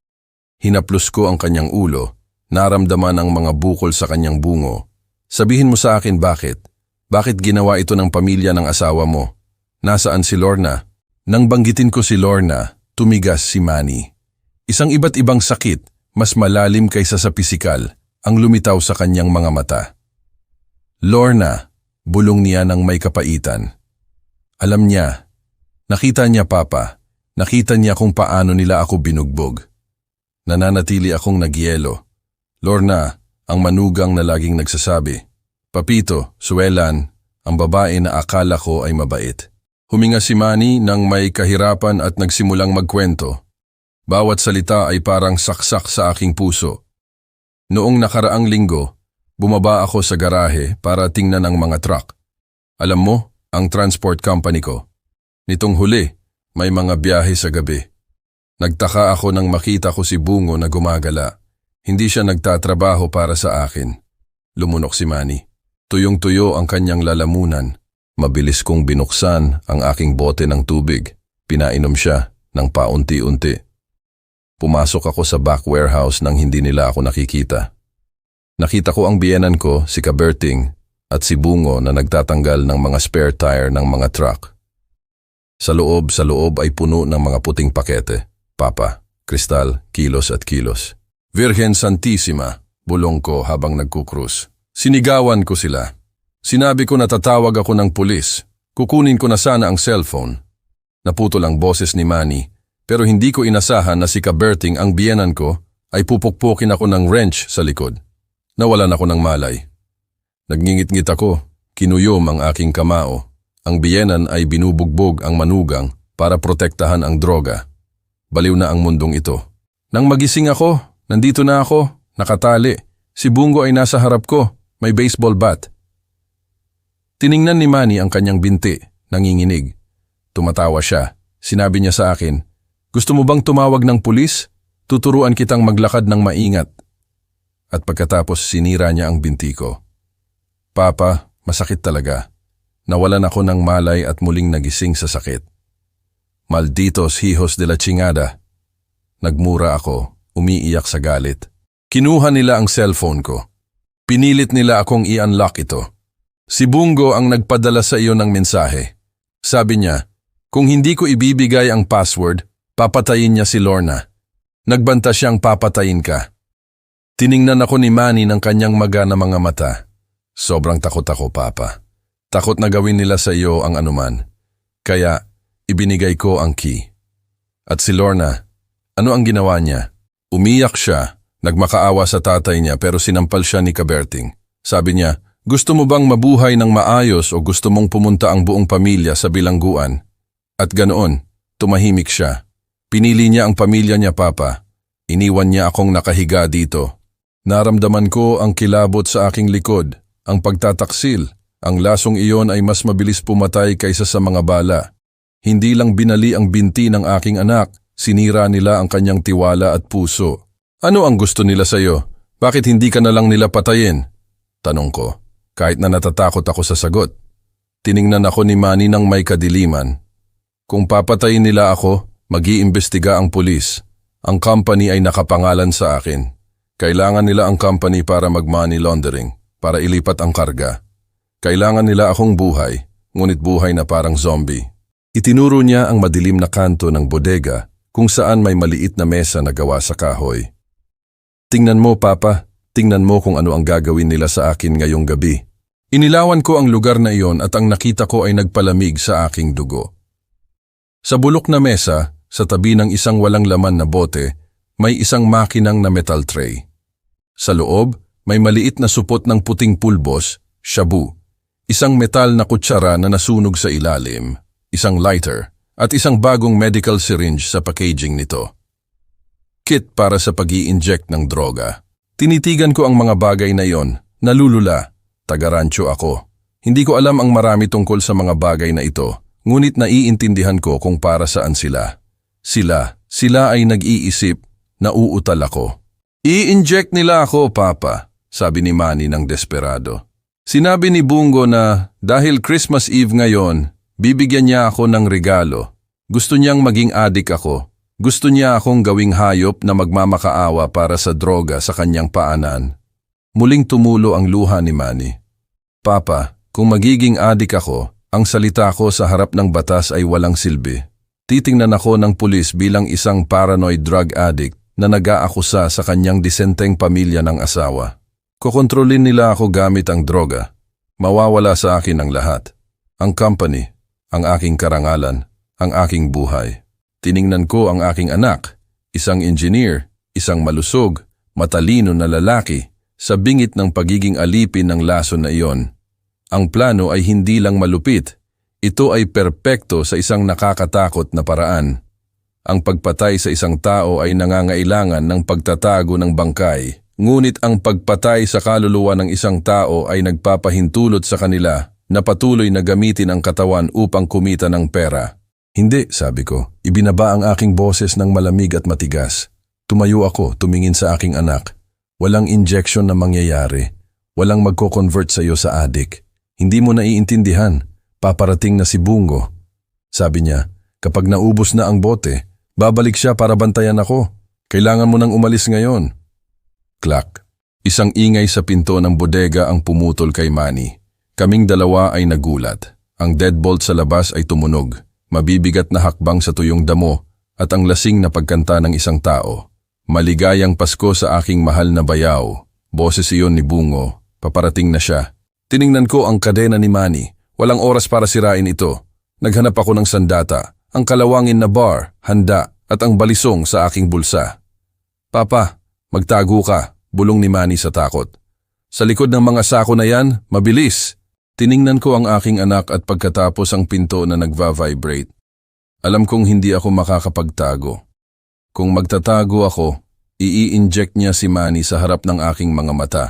Hinaplos ko ang kanyang ulo, naramdaman ang mga bukol sa kanyang bungo. Sabihin mo sa akin bakit? Bakit ginawa ito ng pamilya ng asawa mo? Nasaan si Lorna? Nang banggitin ko si Lorna, tumigas si Manny. Isang iba't ibang sakit, mas malalim kaysa sa pisikal, ang lumitaw sa kanyang mga mata. Lorna, bulong niya ng may kapaitan. Alam niya, nakita niya Papa, nakita niya kung paano nila ako binugbog. Nananatili akong nagyelo. Lorna, ang manugang na laging nagsasabi, Papito, Suelan, ang babae na akala ko ay mabait. Huminga si Manny nang may kahirapan at nagsimulang magkwento. Bawat salita ay parang saksak sa aking puso. Noong nakaraang linggo, bumaba ako sa garahe para tingnan ang mga truck. Alam mo, ang transport company ko. Nitong huli, may mga biyahe sa gabi. Nagtaka ako nang makita ko si Bungo na gumagala. Hindi siya nagtatrabaho para sa akin. Lumunok si Manny. Tuyong-tuyo ang kanyang lalamunan. Mabilis kong binuksan ang aking bote ng tubig. Pinainom siya ng paunti-unti. Pumasok ako sa back warehouse nang hindi nila ako nakikita. Nakita ko ang biyenan ko, si Kaberting, at si Bungo na nagtatanggal ng mga spare tire ng mga truck. Sa loob ay puno ng mga puting pakete. Papa, kristal, kilos at kilos. Virgen Santissima, bulong ko habang nagkukrus. Sinigawan ko sila. Sinabi ko na tatawag ako ng pulis. Kukunin ko na sana ang cellphone. Naputol ang boses ni Manny, pero hindi ko inasahan na si Kaberting ang biyenan ko ay pupukpukin ako ng wrench sa likod. Nawalan ako ng malay. Nagngingit-ngit ako, kinuyom ang aking kamao. Ang biyenan ay binubugbog ang manugang para protektahan ang droga. Baliw na ang mundong ito. Nang magising ako, nandito na ako, nakatali. Si Bungo ay nasa harap ko, may baseball bat. Tiningnan ni Manny ang kanyang binti, nanginginig. Tumatawa siya. Sinabi niya sa akin, gusto mo bang tumawag ng pulis? Tuturuan kitang maglakad ng maingat. At pagkatapos sinira niya ang binti ko. Papa, masakit talaga. Nawalan ako ng malay at muling nagising sa sakit. Malditos hijos de la chingada. Nagmura ako, umiiyak sa galit. Kinuha nila ang cellphone ko. Pinilit nila akong i-unlock ito. Si Bungo ang nagpadala sa iyo ng mensahe. Sabi niya, kung hindi ko ibibigay ang password, papatayin niya si Lorna. Nagbanta siyang papatayin ka. Tiningnan ako ni Manny ng kanyang maga na mga mata. Sobrang takot ako, Papa. Takot na gawin nila sa iyo ang anuman. Kaya, ibinigay ko ang key. At si Lorna, ano ang ginawa niya? Umiyak siya, nagmakaawa sa tatay niya pero sinampal siya ni Kaberting. Sabi niya, gusto mo bang mabuhay ng maayos o gusto mong pumunta ang buong pamilya sa bilangguan? At ganoon, tumahimik siya. Pinili niya ang pamilya niya, Papa. Iniwan niya akong nakahiga dito. Naramdaman ko ang kilabot sa aking likod, ang pagtataksil. Ang lasong iyon ay mas mabilis pumatay kaysa sa mga bala. Hindi lang binali ang binti ng aking anak, sinira nila ang kanyang tiwala at puso. Ano ang gusto nila sa iyo? Bakit hindi ka na lang nila patayin? Tanong ko, kahit na natatakot ako sa sagot. Tiningnan ako ni Manny ng may kadiliman. Kung papatayin nila ako, mag-iimbestiga ang pulis. Ang company ay nakapangalan sa akin. Kailangan nila ang company para mag-money laundering, para ilipat ang karga. Kailangan nila akong buhay, ngunit buhay na parang zombie. Itinuro niya ang madilim na kanto ng bodega kung saan may maliit na mesa na gawa sa kahoy. Tingnan mo, Papa. Tingnan mo kung ano ang gagawin nila sa akin ngayong gabi. Inilawan ko ang lugar na iyon at ang nakita ko ay nagpalamig sa aking dugo. Sa bulok na mesa, sa tabi ng isang walang laman na bote, may isang makinang na metal tray. Sa loob, may maliit na supot ng puting pulbos, shabu, isang metal na kutsara na nasunog sa ilalim, isang lighter, at isang bagong medical syringe sa packaging nito. Kit para sa pag-i-inject ng droga. Tinitigan ko ang mga bagay na iyon, nalulula, taga-rancho ako. Hindi ko alam ang marami tungkol sa mga bagay na ito, ngunit naiintindihan ko kung para saan sila. Sila ay nag-iisip, nauutal ako. I-inject nila ako, Papa, sabi ni Manny ng desperado. Sinabi ni Bungo na dahil Christmas Eve ngayon, bibigyan niya ako ng regalo. Gusto niyang maging adik ako. Gusto niya akong gawing hayop na magmamakaawa para sa droga sa kanyang paanan. Muling tumulo ang luha ni Manny. Papa, kung magiging adik ako, ang salita ko sa harap ng batas ay walang silbi. Titingnan ako ng pulis bilang isang paranoid drug addict na nag-aakusa sa kanyang disenteng pamilya ng asawa. Kukontrolin nila ako gamit ang droga. Mawawala sa akin ang lahat. Ang company, ang aking karangalan, ang aking buhay. Tiningnan ko ang aking anak, isang engineer, isang malusog, matalino na lalaki, sa bingit ng pagiging alipin ng lason na iyon. Ang plano ay hindi lang malupit, ito ay perpekto sa isang nakakatakot na paraan. Ang pagpatay sa isang tao ay nangangailangan ng pagtatago ng bangkay, ngunit ang pagpatay sa kaluluwa ng isang tao ay nagpapahintulot sa kanila na patuloy na gamitin ang katawan upang kumita ng pera. Hindi, sabi ko, ibinaba ang aking boses ng malamig at matigas. Tumayo ako, tumingin sa aking anak. Walang injection na mangyayari. Walang magko-convert sa iyo sa adik. Hindi mo naiintindihan. Paparating na si Bungo. Sabi niya, kapag naubos na ang bote, babalik siya para bantayan ako. Kailangan mo nang umalis ngayon. Clack. Isang ingay sa pinto ng bodega ang pumutol kay Manny. Kaming dalawa ay nagulat. Ang deadbolt sa labas ay tumunog. Mabibigat na hakbang sa tuyong damo at ang lasing na pagkanta ng isang tao. Maligayang Pasko sa aking mahal na bayaw. Boses iyon ni Bungo. Paparating na siya. Tiningnan ko ang kadena ni Manny. Walang oras para sirain ito. Naghanap ako ng sandata, ang kalawangin na bar, handa at ang balisong sa aking bulsa. Papa, magtago ka, bulong ni Manny sa takot. Sa likod ng mga sako na yan, mabilis. Tiningnan ko ang aking anak at pagkatapos ang pinto na nagva-vibrate. Alam kong hindi ako makakapagtago. Kung magtatago ako, i-inject niya si Manny sa harap ng aking mga mata.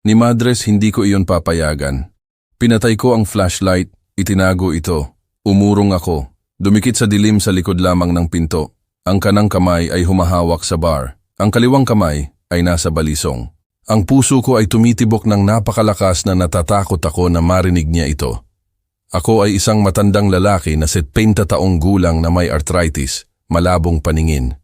Ni Madres hindi ko iyon papayagan. Pinatay ko ang flashlight, itinago ito. Umurong ako, dumikit sa dilim sa likod lamang ng pinto. Ang kanang kamay ay humahawak sa bar. Ang kaliwang kamay ay nasa balisong. Ang puso ko ay tumitibok ng napakalakas na natatakot ako na marinig niya ito. Ako ay isang matandang lalaki na 70 taong gulang na may arthritis, malabong paningin.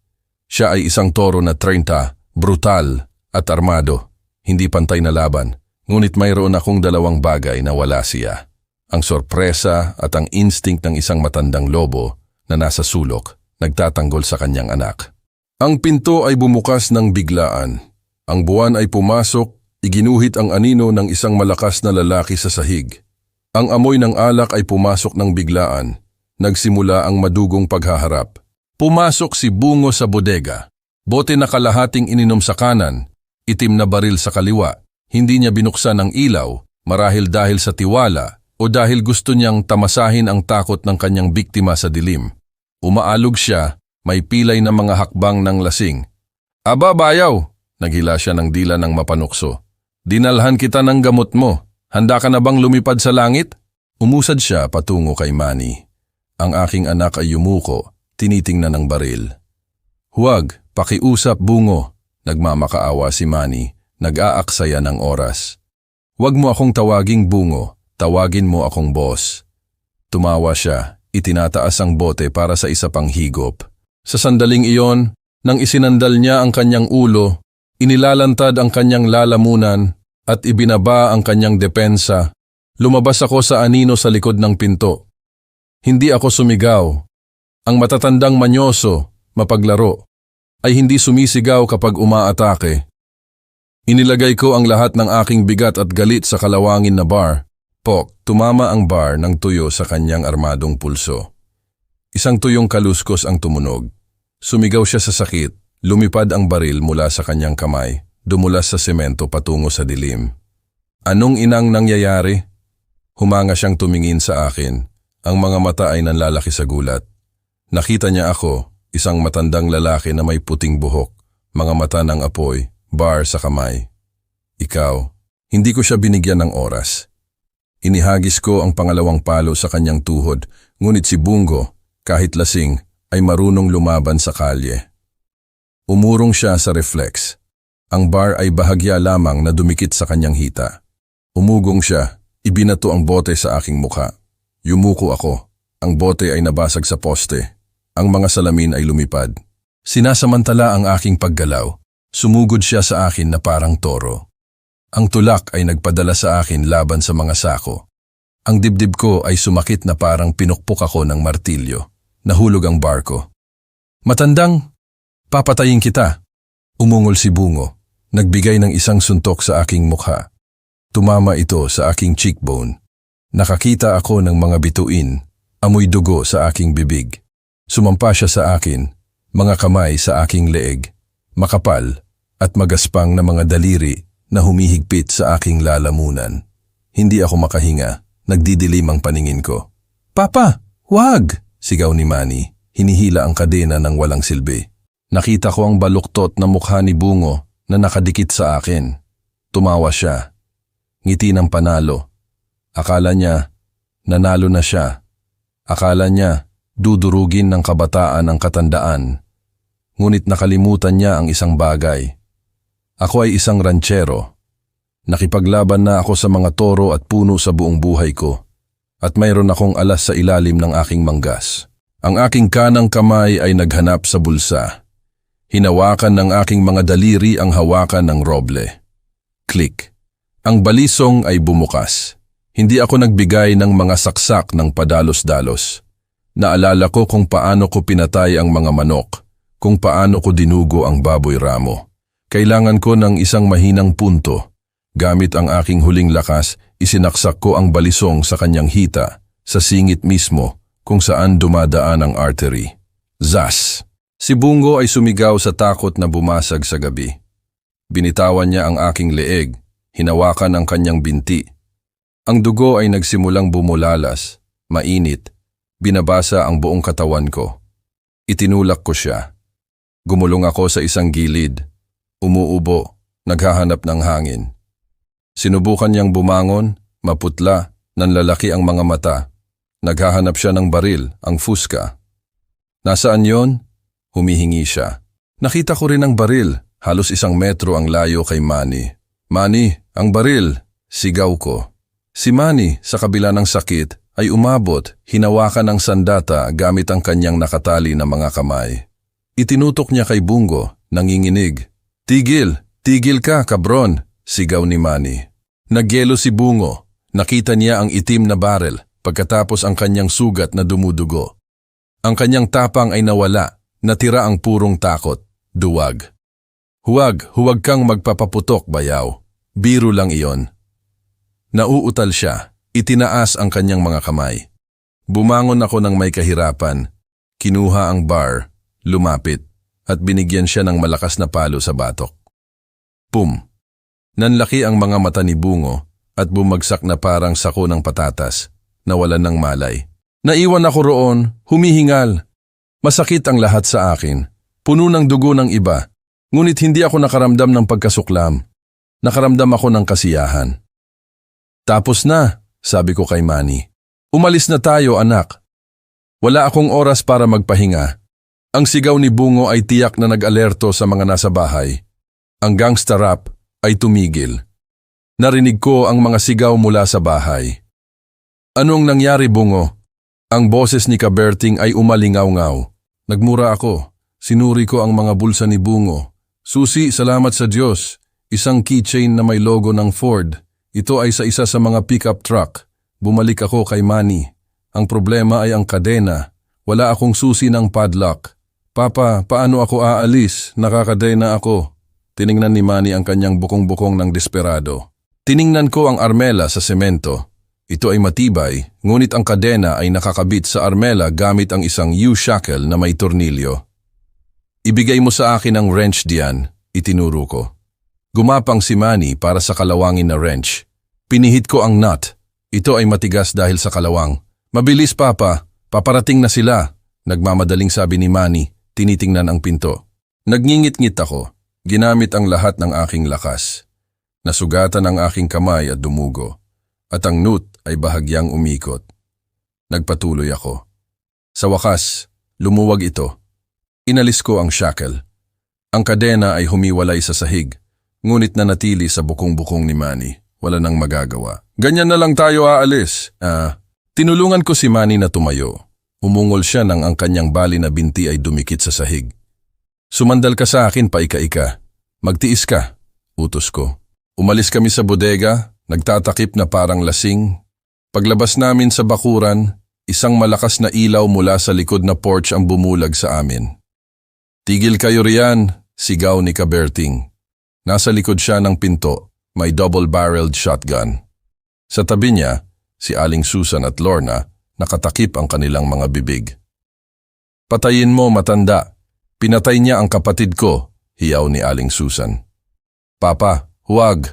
Siya ay isang toro na 30, brutal at armado. Hindi pantay na laban, ngunit mayroon akong dalawang bagay na wala siya. Ang sorpresa at ang instinct ng isang matandang lobo na nasa sulok, nagtatanggol sa kanyang anak. Ang pinto ay bumukas ng biglaan. Ang buwan ay pumasok, iginuhit ang anino ng isang malakas na lalaki sa sahig. Ang amoy ng alak ay pumasok ng biglaan. Nagsimula ang madugong paghaharap. Pumasok si Bungo sa bodega. Bote na kalahating ininom sa kanan, itim na baril sa kaliwa. Hindi niya binuksan ang ilaw, marahil dahil sa tiwala o dahil gusto niyang tamasahin ang takot ng kanyang biktima sa dilim. Umaalog siya, may pilay na mga hakbang ng lasing. Aba bayaw! Naghila siya ng dila ng mapanukso. Dinalhan kita ng gamot mo. Handa ka na bang lumipad sa langit? Umusad siya patungo kay Manny. Ang aking anak ay yumuko, tinitingnan ng baril. Huwag, pakiusap Bungo. Nagmamakaawa si Manny, nag-aaksaya ng oras. Huwag mo akong tawaging Bungo, tawagin mo akong boss. Tumawa siya, itinataas ang bote para sa isa pang higop. Sa sandaling iyon, nang isinandal niya ang kanyang ulo, inilalantad ang kanyang lalamunan at ibinaba ang kanyang depensa. Lumabas ako sa anino sa likod ng pinto. Hindi ako sumigaw. Ang matatandang manyoso, mapaglaro, ay hindi sumisigaw kapag umaatake. Inilagay ko ang lahat ng aking bigat at galit sa kalawangin na bar. Pok, tumama ang bar ng tuyo sa kanyang armadong pulso. Isang tuyong kaluskos ang tumunog. Sumigaw siya sa sakit. Lumipad ang baril mula sa kanyang kamay, dumulas sa semento patungo sa dilim. Anong inang nangyayari? Humanga siyang tumingin sa akin. Ang mga mata ay nanlalaki sa gulat. Nakita niya ako, isang matandang lalaki na may puting buhok, mga mata ng apoy, bar sa kamay. Ikaw, hindi ko siya binigyan ng oras. Inihagis ko ang pangalawang palo sa kanyang tuhod, ngunit si Bungo, kahit lasing, ay marunong lumaban sa kalye. Umurong siya sa reflex. Ang bar ay bahagya lamang na dumikit sa kanyang hita. Umugong siya, ibinato ang bote sa aking mukha. Yumuko ako. Ang bote ay nabasag sa poste. Ang mga salamin ay lumipad. Sinasamantala ang aking paggalaw. Sumugod siya sa akin na parang toro. Ang tulak ay nagpadala sa akin laban sa mga sako. Ang dibdib ko ay sumakit na parang pinukpok ako ng martilyo. nahulog ang barko. Matandang, papatayin kita. Umungol si Bungo, nagbigay ng isang suntok sa aking mukha. Tumama ito sa aking cheekbone. Nakakita ako ng mga bituin, amoy dugo sa aking bibig. Sumampa siya sa akin, mga kamay sa aking leeg, makapal at magaspang na mga daliri na humihigpit sa aking lalamunan. Hindi ako makahinga, nagdidilim ang paningin ko. Papa, wag! Sigaw ni Manny, hinihila ang kadena ng walang silbi. Nakita ko ang baluktot na mukha ni Bungo na nakadikit sa akin. Tumawa siya. Ngiti ng panalo. Akala niya, nanalo na siya. Akala niya, dudurugin ng kabataan ang katandaan. Ngunit nakalimutan niya ang isang bagay. Ako ay isang ranchero. Nakipaglaban na ako sa mga toro at puno sa buong buhay ko. At mayroon akong alas sa ilalim ng aking manggas. Ang aking kanang kamay ay naghanap sa bulsa. Hinawakan ng aking mga daliri ang hawakan ng roble. Click. Ang balisong ay bumukas. Hindi ako nagbigay ng mga saksak ng padalos-dalos. Naalala ko kung paano ko pinatay ang mga manok, kung paano ko dinugo ang baboy ramo. Kailangan ko ng isang mahinang punto. Gamit ang aking huling lakas, isinaksak ko ang balisong sa kanyang hita, sa singit mismo kung saan dumadaan ang artery. Zas! Si Bungo ay sumigaw sa takot na bumasag sa gabi. Binitawan niya ang aking leeg, hinawakan ang kanyang binti. Ang dugo ay nagsimulang bumulalas, mainit, binabasa ang buong katawan ko. Itinulak ko siya. Gumulong ako sa isang gilid, umuubo, naghahanap ng hangin. Sinubukan niyang bumangon, maputla, nanlalaki ang mga mata. Naghahanap siya ng baril, ang fuska. Nasaan yon? Humihingi siya. Nakita ko rin ang baril, halos 1 metro ang layo kay Manny. Manny, ang baril! Sigaw ko. Si Manny, sa kabila ng sakit, ay umabot, hinawakan ng sandata gamit ang kanyang nakatali na mga kamay. Itinutok niya kay Bungo, nanginginig. Tigil! Tigil ka, kabron! Sigaw ni Manny. Nagyelo si Bungo. Nakita niya ang itim na barel pagkatapos ang kanyang sugat na dumudugo. Ang kanyang tapang ay nawala, natira ang purong takot, duwag. Huwag kang magpapaputok, bayaw. Biro lang iyon. Nauutal siya, itinaas ang kanyang mga kamay. Bumangon ako ng may kahirapan, kinuha ang bar, lumapit, at binigyan siya ng malakas na palo sa batok. Pum! Nanlaki ang mga mata ni Bungo at bumagsak na parang sako ng patatas, nawalan ng malay. Naiwan ako roon, humihingal. Masakit ang lahat sa akin, puno ng dugo ng iba, ngunit hindi ako nakaramdam ng pagkasuklam. Nakaramdam ako ng kasiyahan. Tapos na, sabi ko kay Manny. Umalis na tayo, anak. Wala akong oras para magpahinga. Ang sigaw ni Bungo ay tiyak na nag-alerto sa mga nasa bahay. Ang gangsta rap ay tumigil. Narinig ko ang mga sigaw mula sa bahay. Anong nangyari, Bungo? Ang boses ni Kaberting ay umalingaw-ngaw. Nagmura ako. Sinuri ko ang mga bulsa ni Bungo. Susi, salamat sa Diyos. Isang keychain na may logo ng Ford. Ito ay sa isa sa mga pickup truck. Bumalik ako kay Manny. Ang problema ay ang kadena. Wala akong susi ng padlock. Papa, paano ako aalis? Nakakadena ako. Tiningnan ni Manny ang kanyang bukong-bukong ng desperado. Tiningnan ko ang armela sa semento. Ito ay matibay, ngunit ang kadena ay nakakabit sa armela gamit ang isang U-shackle na may tornilyo. Ibigay mo sa akin ang wrench diyan, itinuro ko. Gumapang si Manny para sa kalawangin na wrench. Pinihit ko ang nut. Ito ay matigas dahil sa kalawang. Mabilis, Papa. Paparating na sila. Nagmamadaling sabi ni Manny, tinitingnan ang pinto. Nagngingit-ngit ako. Ginamit ang lahat ng aking lakas. Nasugatan ang aking kamay at dumugo. At ang nut ay bahagyang umikot. Nagpatuloy ako. Sa wakas, lumuwag ito. Inalis ko ang shackle. Ang kadena ay humiwalay sa sahig, ngunit nanatili sa bukong-bukong ni Manny. Wala nang magagawa. Ganyan na lang tayo aalis. Tinulungan ko si Manny na tumayo. Umungol siya nang ang kanyang bali na binti ay dumikit sa sahig. Sumandal ka sa akin, paika-ika. Magtiis ka, utos ko. Umalis kami sa bodega, nagtatakip na parang lasing. Paglabas namin sa bakuran, Isang malakas na ilaw mula sa likod na porch ang bumulag sa amin. "Tigil kayo riyan," sigaw ni Kaberting. Nasa likod siya ng pinto, may double-barreled shotgun. Sa tabi niya, si Aling Susan at Lorna, nakatakip ang kanilang mga bibig. "Patayin mo, matanda. Pinatay niya ang kapatid ko," hiyaw ni Aling Susan. "Papa, huwag."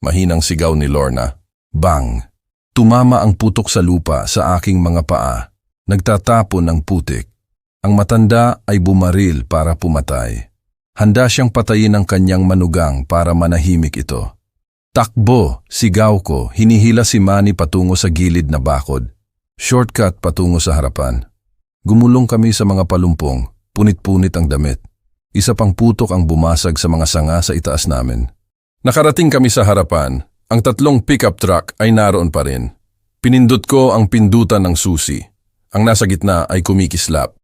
Mahinang sigaw ni Lorna. Bang! Tumama ang putok sa lupa sa aking mga paa. Nagtatapon ng putik. Ang matanda ay bumaril para pumatay. Handa siyang patayin ang kanyang manugang para manahimik ito. "Takbo!" sigaw ko, hinihila si Manny patungo sa gilid na bakod. Shortcut patungo sa harapan. Gumulong kami sa mga palumpong, punit-punit ang damit. Isa pang putok ang bumasag sa mga sanga sa itaas namin. Nakarating kami sa harapan. Ang 3 pickup truck ay naroon pa rin. Pinindot ko ang pindutan ng susi. Ang nasa gitna ay kumikislap.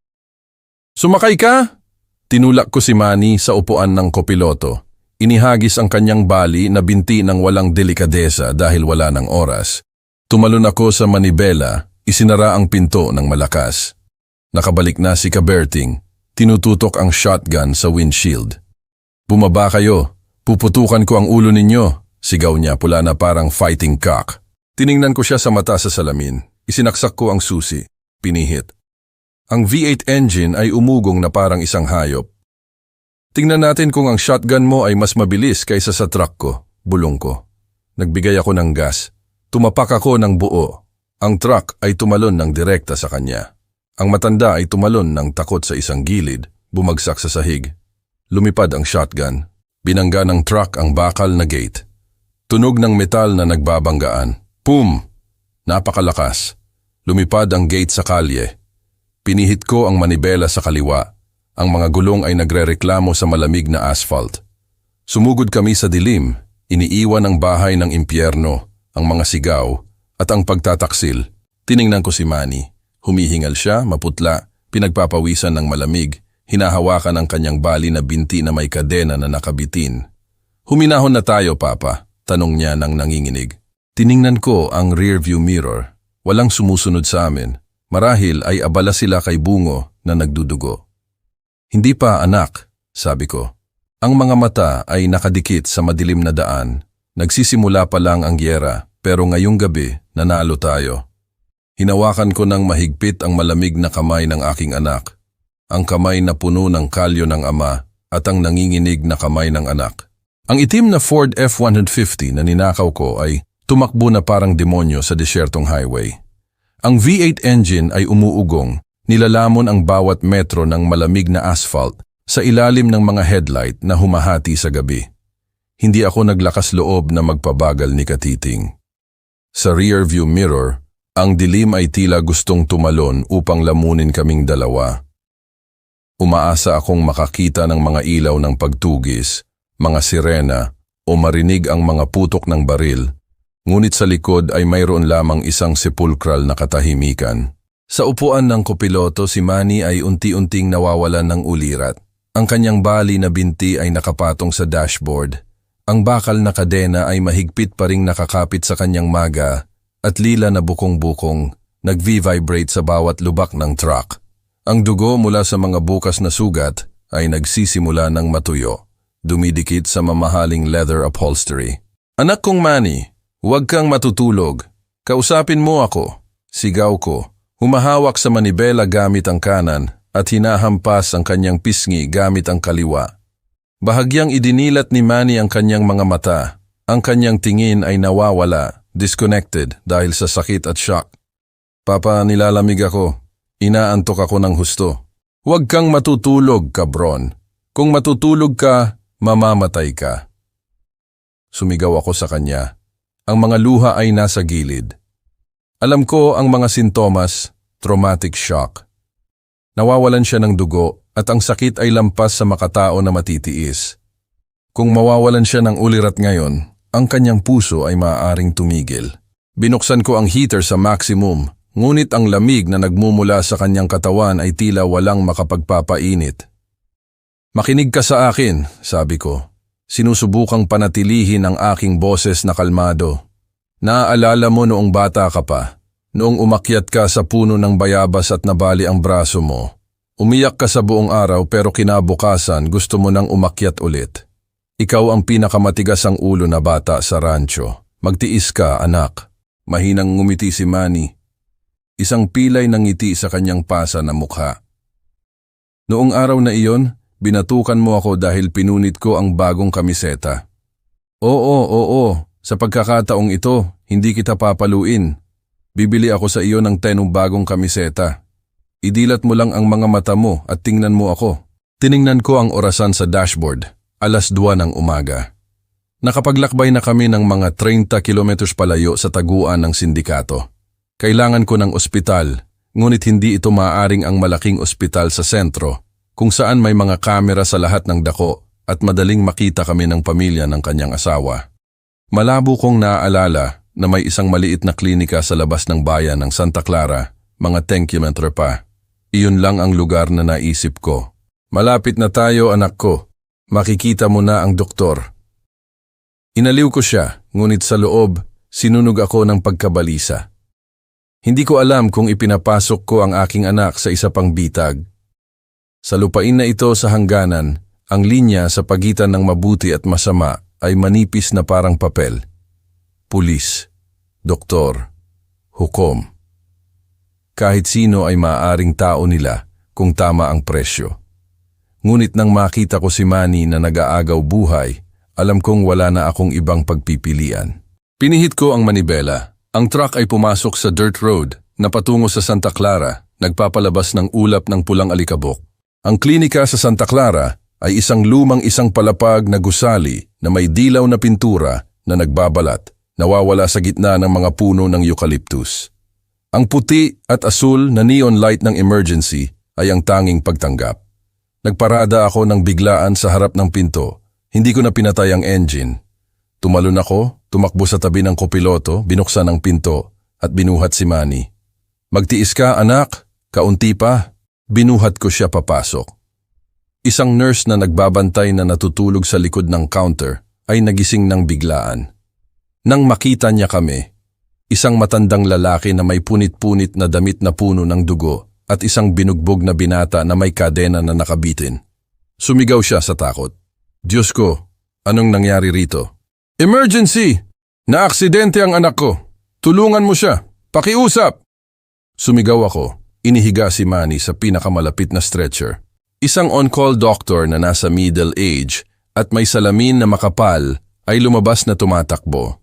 "Sumakay ka?" Tinulak ko si Manny sa upuan ng kopiloto. Inihagis ang kanyang bali na binti ng walang delikadesa dahil wala ng oras. Tumalon ako sa manibela, isinara ang pinto ng malakas. Nakabalik na si Kaberting. Tinututok ang shotgun sa windshield. "Bumaba kayo. Puputukan ko ang ulo ninyo," sigaw niya pula na parang fighting cock. Tiningnan ko siya sa mata sa salamin. Isinaksak ko ang susi. Pinihit. Ang V8 engine ay umugong na parang isang hayop. "Tingnan natin kung ang shotgun mo ay mas mabilis kaysa sa truck ko," bulong ko. Nagbigay ako ng gas. Tumapak ako ng buo. Ang truck ay tumalon ng direkta sa kanya. Ang matanda ay tumalon ng takot sa isang gilid, bumagsak sa sahig. Lumipad ang shotgun. Binangga ng truck ang bakal na gate. Tunog ng metal na nagbabanggaan. Pum! Napakalakas. Lumipad ang gate sa kalye. Pinihit ko ang manibela sa kaliwa. Ang mga gulong ay nagrereklamo sa malamig na asphalt. Sumugod kami sa dilim. Iniiwan ang bahay ng impyerno, ang mga sigaw, at ang pagtataksil. Tiningnan ko si Manny. Humihingal siya, maputla, pinagpapawisan ng malamig. Hinahawakan ang kanyang bali na binti na may kadena na nakabitin. "Huminahon na tayo, Papa?" tanong niya nang nanginginig. Tiningnan ko ang rearview mirror. Walang sumusunod sa amin. Marahil ay abala sila kay Bungo na nagdudugo. "Hindi pa, anak," sabi ko. Ang mga mata ay nakadikit sa madilim na daan. Nagsisimula pa lang ang gyera, pero ngayong gabi nanalo tayo. Hinawakan ko ng mahigpit ang malamig na kamay ng aking anak. Ang kamay na puno ng kalyo ng ama at ang nanginginig na kamay ng anak. Ang itim na Ford F-150 na ninakaw ko ay tumakbo na parang demonyo sa desyertong highway. Ang V8 engine ay umuugong, nilalamon ang bawat metro ng malamig na asphalt sa ilalim ng mga headlight na humahati sa gabi. Hindi ako naglakas loob na magpabagal ni Katiting. Sa rearview mirror, ang dilim ay tila gustong tumalon upang lamunin kaming dalawa. Umaasa akong makakita ng mga ilaw ng pagtugis, mga sirena, o marinig ang mga putok ng baril, ngunit sa likod ay mayroon lamang isang sepulkral na katahimikan. Sa upuan ng kopiloto, si Manny ay unti-unting nawawalan ng ulirat. Ang kanyang bali na binti ay nakapatong sa dashboard. Ang bakal na kadena ay mahigpit pa ring nakakapit sa kanyang maga at lila na bukong-bukong, nag-vibrate sa bawat lubak ng truck. Ang dugo mula sa mga bukas na sugat ay nagsisimula ng matuyo, dumidikit sa mamahaling leather upholstery. "Anak kong Manny, huwag kang matutulog. Kausapin mo ako," sigaw ko. Humahawak sa manibela gamit ang kanan at hinahampas ang kanyang pisngi gamit ang kaliwa. Bahagyang idinilat ni Manny ang kanyang mga mata. Ang kanyang tingin ay nawawala, disconnected dahil sa sakit at shock. "Papa, nilalamig ako. Inaantok ako ng husto." "Huwag kang matutulog, kabron. Kung matutulog ka, mamamatay ka." Sumigaw ako sa kanya. Ang mga luha ay nasa gilid. Alam ko ang mga sintomas, traumatic shock. Nawawalan siya ng dugo at ang sakit ay lampas sa makatao na matitiis. Kung mawawalan siya ng ulirat ngayon, ang kanyang puso ay maaaring tumigil. Binuksan ko ang heater sa maximum, ngunit ang lamig na nagmumula sa kanyang katawan ay tila walang makapagpapainit. "Makinig ka sa akin," sabi ko. Sinusubukang panatilihin ang aking boses na kalmado. "Naaalala mo noong bata ka pa, Noong umakyat ka sa puno ng bayabas at nabali ang braso mo, umiyak ka sa buong araw pero kinabukasan gusto mo nang umakyat ulit. Ikaw ang pinakamatigas ang ulo na bata sa rancho. Magtiis ka, anak. Mahinang ngumiti si Manny. Isang pilay ng ngiti sa kanyang pasa na mukha. Noong araw na iyon, binatukan mo ako dahil pinunit ko ang bagong kamiseta. Oo. Sa pagkakataong ito, hindi kita papaluin. Bibili ako sa iyo ng 10 bagong kamiseta. Idilat mo lang ang mga mata mo at tingnan mo ako. Tiningnan ko ang orasan sa dashboard. 2:00 ng umaga. Nakapaglakbay na kami ng mga 30 kilometers palayo sa taguan ng sindikato. Kailangan ko ng ospital, ngunit hindi ito maaaring ang malaking ospital sa sentro, kung saan may mga kamera sa lahat ng dako at madaling makita kami ng pamilya ng kanyang asawa. Malabo kong naaalala na may isang maliit na klinika sa labas ng bayan ng Santa Clara, mga 10 kilometro pa. Iyon lang ang lugar na naisip ko. Malapit na tayo, anak ko. Makikita mo na ang doktor. Inaliw ko siya, ngunit sa loob, sinunog ako ng pagkabalisa. Hindi ko alam kung ipinapasok ko ang aking anak sa isa pang bitag. Sa lupain na ito sa hangganan, ang linya sa pagitan ng mabuti at masama ay manipis na parang papel. Pulis, doktor, hukom. Kahit sino ay maaaring tao nila kung tama ang presyo. Ngunit nang makita ko si Manny na nag-aagaw buhay, alam kong wala na akong ibang pagpipilian. Pinihit ko ang manibela. Ang truck ay pumasok sa dirt road na patungo sa Santa Clara, nagpapalabas ng ulap ng pulang alikabok. Ang klinika sa Santa Clara ay isang lumang isang palapag na gusali na may dilaw na pintura na nagbabalat, nawawala sa gitna ng mga puno ng eucalyptus. Ang puti at asul na neon light ng emergency ay ang tanging pagtanggap. Nagparada ako ng biglaan sa harap ng pinto. Hindi ko na pinatay ang engine. Tumalon ako, tumakbo sa tabi ng kopiloto, binuksan ang pinto at binuhat si Manny. Magtiis ka, anak. Kaunti pa. Binuhat ko siya papasok. Isang nurse na nagbabantay na natutulog sa likod ng counter ay nagising ng biglaan. Nang makita niya kami, isang matandang lalaki na may punit-punit na damit na puno ng dugo at isang binugbog na binata na may kadena na nakabitin. Sumigaw siya sa takot. Diyos ko, anong nangyari rito? Emergency! Naaksidente ang anak ko. Tulungan mo siya. Pakiusap! Sumigaw ako. Inihiga si Manny sa pinakamalapit na stretcher. Isang on-call doctor na nasa middle age at may salamin na makapal ay lumabas na tumatakbo.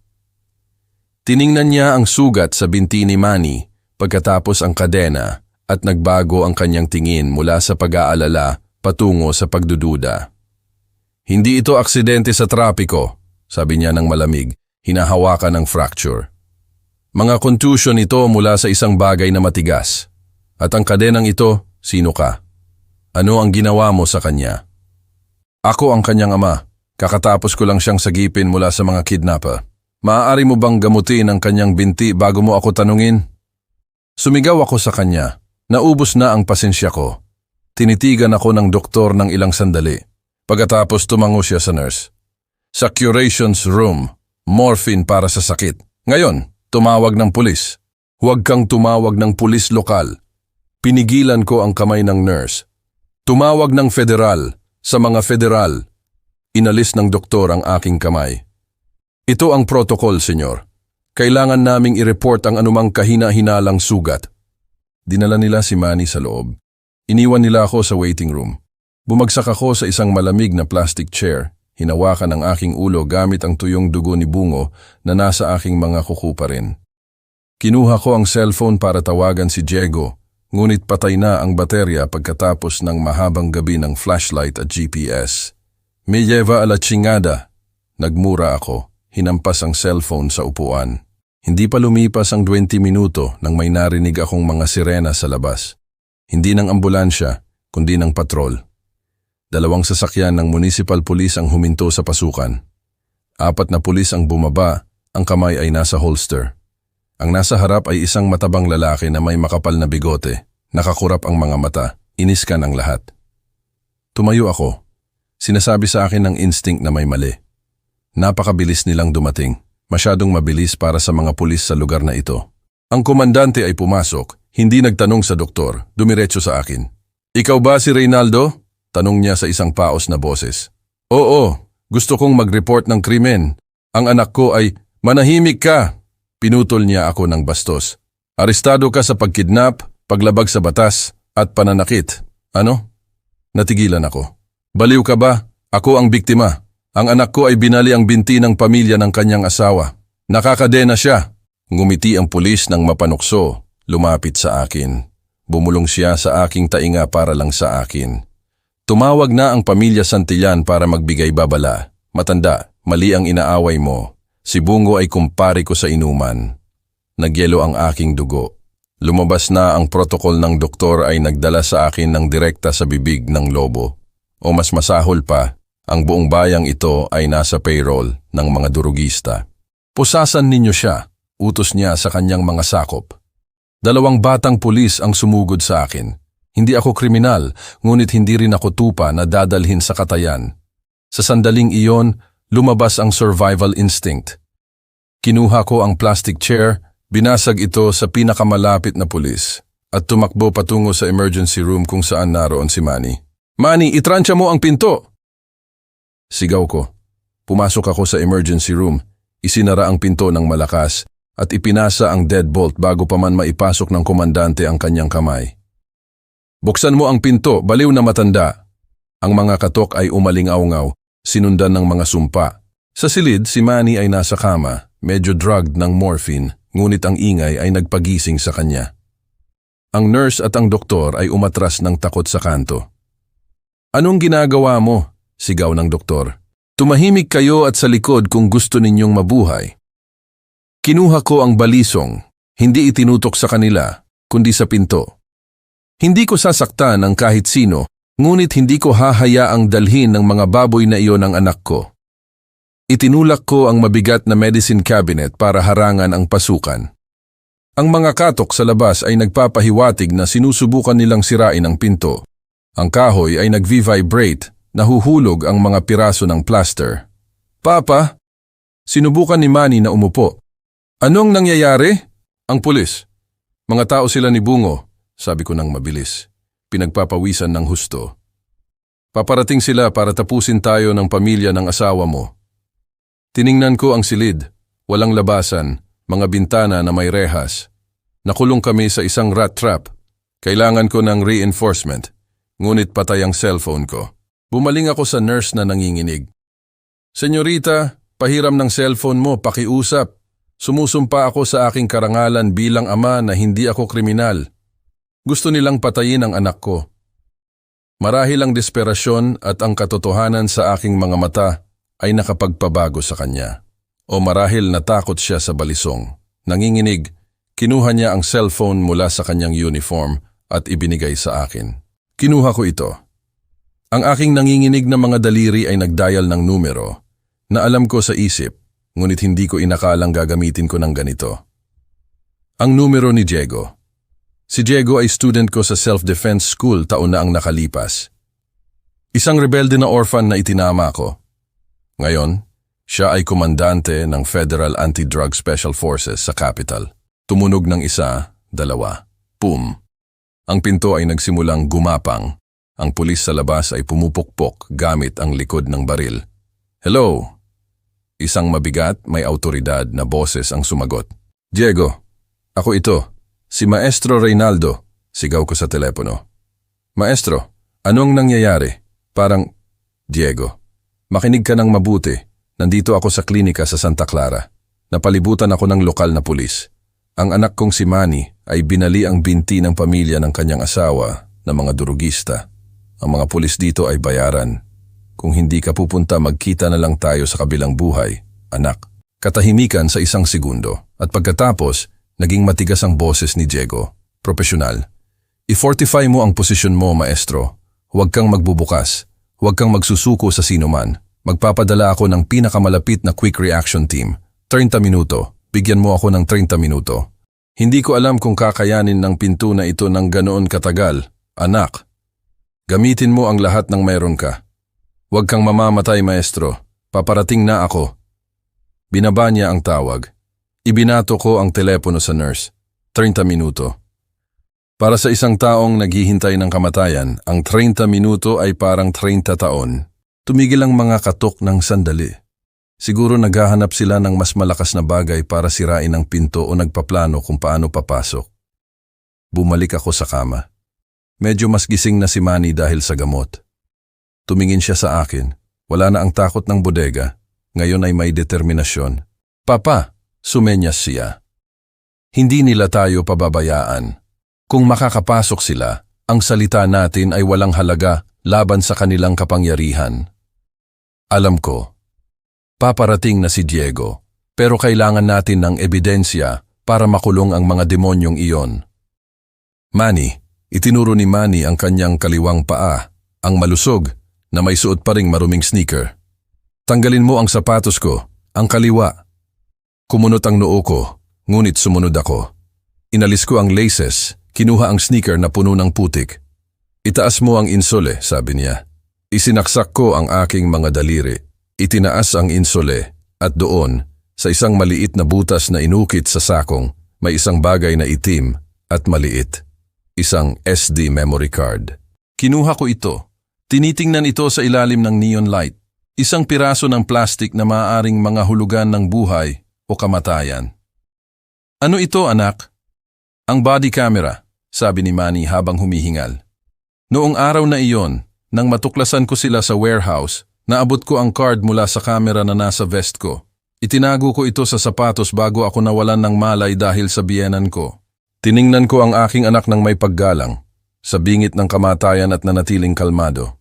Tiningnan niya ang sugat sa binti ni Manny pagkatapos ang kadena at nagbago ang kanyang tingin mula sa pag-aalala patungo sa pagdududa. Hindi ito aksidente sa trapiko, sabi niya ng malamig, hinahawakan ng fracture. Mga contusion ito mula sa isang bagay na matigas. At ang kadenang ito, sino ka? Ano ang ginawa mo sa kanya? Ako ang kanyang ama. Kakatapos ko lang siyang sagipin mula sa mga kidnapper. Maaari mo bang gamutin ang kanyang binti bago mo ako tanungin? Sumigaw ako sa kanya. Naubos na ang pasensya ko. Tinitigan ako ng doktor ng ilang sandali. Pagkatapos tumango siya sa nurse. Sa curations room, morphine para sa sakit. Ngayon, tumawag ng pulis. Huwag kang tumawag ng pulis lokal. Pinigilan ko ang kamay ng nurse. Tumawag ng federal, sa mga federal. Inalis ng doktor ang aking kamay. Ito ang protocol, senyor. Kailangan naming i-report ang anumang kahina-hinalang sugat. Dinala nila si Manny sa loob. Iniwan nila ako sa waiting room. Bumagsak ako sa isang malamig na plastic chair. Hinawakan ang aking ulo gamit ang tuyong dugo ni Bungo na nasa aking mga kuko pa rin. Kinuha ko ang cellphone para tawagan si Diego, ngunit patay na ang baterya pagkatapos ng mahabang gabi ng flashlight at GPS. Me lleva a la chingada. Nagmura ako, hinampas ang cellphone sa upuan. Hindi pa lumipas ang 20 minuto nang may narinig akong mga sirena sa labas. Hindi ng ambulansya, kundi ng patrol. 2 sasakyan ng municipal police ang huminto sa pasukan. 4 na pulis ang bumaba, ang kamay ay nasa holster. Ang nasa harap ay isang matabang lalaki na may makapal na bigote. Nakakurap ang mga mata, iniskan ang lahat. Tumayo ako. Sinasabi sa akin ng instinct na may mali. Napakabilis nilang dumating. Masyadong mabilis para sa mga pulis sa lugar na ito. Ang komandante ay pumasok, hindi nagtanong sa doktor, dumiretso sa akin. Ikaw ba si Reynaldo? Tanong niya sa isang paos na boses. Oo, gusto kong mag-report ng krimen. Ang anak ko ay, manahimik ka! Pinutol niya ako ng bastos. Arestado ka sa pagkidnap, paglabag sa batas, at pananakit. Ano? Natigilan ako. Baliw ka ba? Ako ang biktima. Ang anak ko ay binali ang binti ng pamilya ng kanyang asawa. Nakakadena siya. Ngumiti ang pulis ng mapanukso, lumapit sa akin. Bumulong siya sa aking tainga para lang sa akin. Tumawag na ang pamilya Santillan para magbigay babala. Matanda, mali ang inaaway mo. Si Bungo ay kumpare ko sa inuman. Nagyelo ang aking dugo. Lumabas na ang protokol ng doktor ay nagdala sa akin ng direkta sa bibig ng lobo. O mas masahol pa, ang buong bayang ito ay nasa payroll ng mga durugista. Pusasan ninyo siya. Utos niya sa kanyang mga sakop. 2 batang pulis ang sumugod sa akin. Hindi ako kriminal, ngunit hindi rin ako tupa na dadalhin sa katayan. Sa sandaling iyon, lumabas ang survival instinct. Kinuha ko ang plastic chair, binasag ito sa pinakamalapit na pulis, at tumakbo patungo sa emergency room kung saan naroon si Manny. Manny, itransya mo ang pinto! Sigaw ko. Pumasok ako sa emergency room, isinara ang pinto ng malakas, at ipinasa ang deadbolt bago pa man maipasok ng komandante ang kanyang kamay. Buksan mo ang pinto, baliw na matanda. Ang mga katok ay umalingaw-ngaw, sinundan ng mga sumpa. Sa silid, si Manny ay nasa kama, medyo drugged ng morphine, ngunit ang ingay ay nagpagising sa kanya. Ang nurse at ang doktor ay umatras ng takot sa kanto. Anong ginagawa mo? Sigaw ng doktor. Tumahimik kayo at sa likod kung gusto ninyong mabuhay. Kinuha ko ang balisong, hindi itinutok sa kanila, kundi sa pinto. Hindi ko sasaktan ang kahit sino, ngunit hindi ko hahayaang dalhin ng mga baboy na iyon ang anak ko. Itinulak ko ang mabigat na medicine cabinet para harangan ang pasukan. Ang mga katok sa labas ay nagpapahiwatig na sinusubukan nilang sirain ang pinto. Ang kahoy ay nag-vibrate, nahuhulog ang mga piraso ng plaster. Papa, sinubukan ni Manny na umupo. Anong nangyayari? Ang pulis. Mga tao sila ni Bungo, sabi ko nang mabilis. Pinagpapawisan ng husto. Paparating sila para tapusin tayo ng pamilya ng asawa mo. Tiningnan ko ang silid, walang labasan, mga bintana na may rehas. Nakulong kami sa isang rat trap. Kailangan ko ng reinforcement, ngunit patay ang cellphone ko. Bumaling ako sa nurse na nanginginig. Senyorita, pahiram ng cellphone mo, pakiusap. Sumusumpa ako sa aking karangalan bilang ama na hindi ako kriminal. Gusto nilang patayin ang anak ko. Marahil ang desperasyon at ang katotohanan sa aking mga mata ay nakapagpabago sa kanya. O marahil natakot siya sa balisong. Nanginginig, kinuha niya ang cellphone mula sa kanyang uniform at ibinigay sa akin. Kinuha ko ito. Ang aking nanginginig na mga daliri ay nagdial ng numero na alam ko sa isip. Ngunit hindi ko inakalang gagamitin ko ng ganito. Ang numero ni Diego. Si Diego ay student ko sa self-defense school taon na ang nakalipas. Isang rebelde na orphan na itinama ko. Ngayon, siya ay komandante ng Federal Anti-Drug Special Forces sa capital. Tumunog ng 1, 2, boom. Ang pinto ay nagsimulang gumapang. Ang pulis sa labas ay pumupukpok gamit ang likod ng baril. Hello? Isang mabigat, may autoridad na boses ang sumagot. Diego, ako ito, si Maestro Reynaldo, sigaw ko sa telepono. Maestro, anong nangyayari? Parang, Diego, makinig ka ng mabuti. Nandito ako sa klinika sa Santa Clara. Napalibutan ako ng lokal na pulis. Ang anak kong si Manny ay binali ang binti ng pamilya ng kanyang asawa na mga durugista. Ang mga pulis dito ay bayaran. Kung hindi ka pupunta, magkita na lang tayo sa kabilang buhay, anak. Katahimikan sa 1 segundo at pagkatapos, naging matigas ang boses ni Diego. Profesional. I-fortify mo ang posisyon mo, maestro. Huwag kang magbubukas. Huwag kang magsusuko sa sinuman. Magpapadala ako ng pinakamalapit na quick reaction team. 30 minuto. Bigyan mo ako ng 30 minuto. Hindi ko alam kung kakayanin ng pinto na ito ng ganoon katagal. Anak, gamitin mo ang lahat ng meron ka. Huwag kang mamamatay, maestro. Paparating na ako. Binaba niya ang tawag. Ibinato ko ang telepono sa nurse. 30 minuto. Para sa isang taong naghihintay ng kamatayan, ang 30 minuto ay parang 30 taon. Tumigil ang mga katok ng sandali. Siguro naghahanap sila ng mas malakas na bagay para sirain ang pinto o nagpaplano kung paano papasok. Bumalik ako sa kama. Medyo mas gising na si Manny dahil sa gamot. Tumingin siya sa akin. Wala na ang takot ng bodega. Ngayon ay may determinasyon. Papa, sumenyas siya. Hindi nila tayo pababayaan. Kung makakapasok sila, ang salita natin ay walang halaga laban sa kanilang kapangyarihan. Alam ko, paparating na si Diego, pero kailangan natin ng ebidensya para makulong ang mga demonyong iyon. Manny, itinuro ni Manny ang kanyang kaliwang paa, ang malusog na may suot pa ring maruming sneaker. Tanggalin mo ang sapatos ko, ang kaliwa. Kumunot ang noo ko, ngunit sumunod ako. Inalis ko ang laces, kinuha ang sneaker na puno ng putik. Itaas mo ang insole, sabi niya. Isinaksak ko ang aking mga daliri. Itinaas ang insole at doon, sa isang maliit na butas na inukit sa sakong, may isang bagay na itim at maliit. Isang SD memory card. Kinuha ko ito. Tinitingnan ito sa ilalim ng neon light. Isang piraso ng plastik na maaaring mga hulugan ng buhay o kamatayan. Ano ito, anak? Ang body camera, sabi ni Manny habang humihingal. Noong araw na iyon, nang matuklasan ko sila sa warehouse, naabot ko ang card mula sa camera na nasa vest ko. Itinago ko ito sa sapatos bago ako nawalan ng malay dahil sa biyenan ko. Tiningnan ko ang aking anak ng may paggalang, sa bingit ng kamatayan at nanatiling kalmado.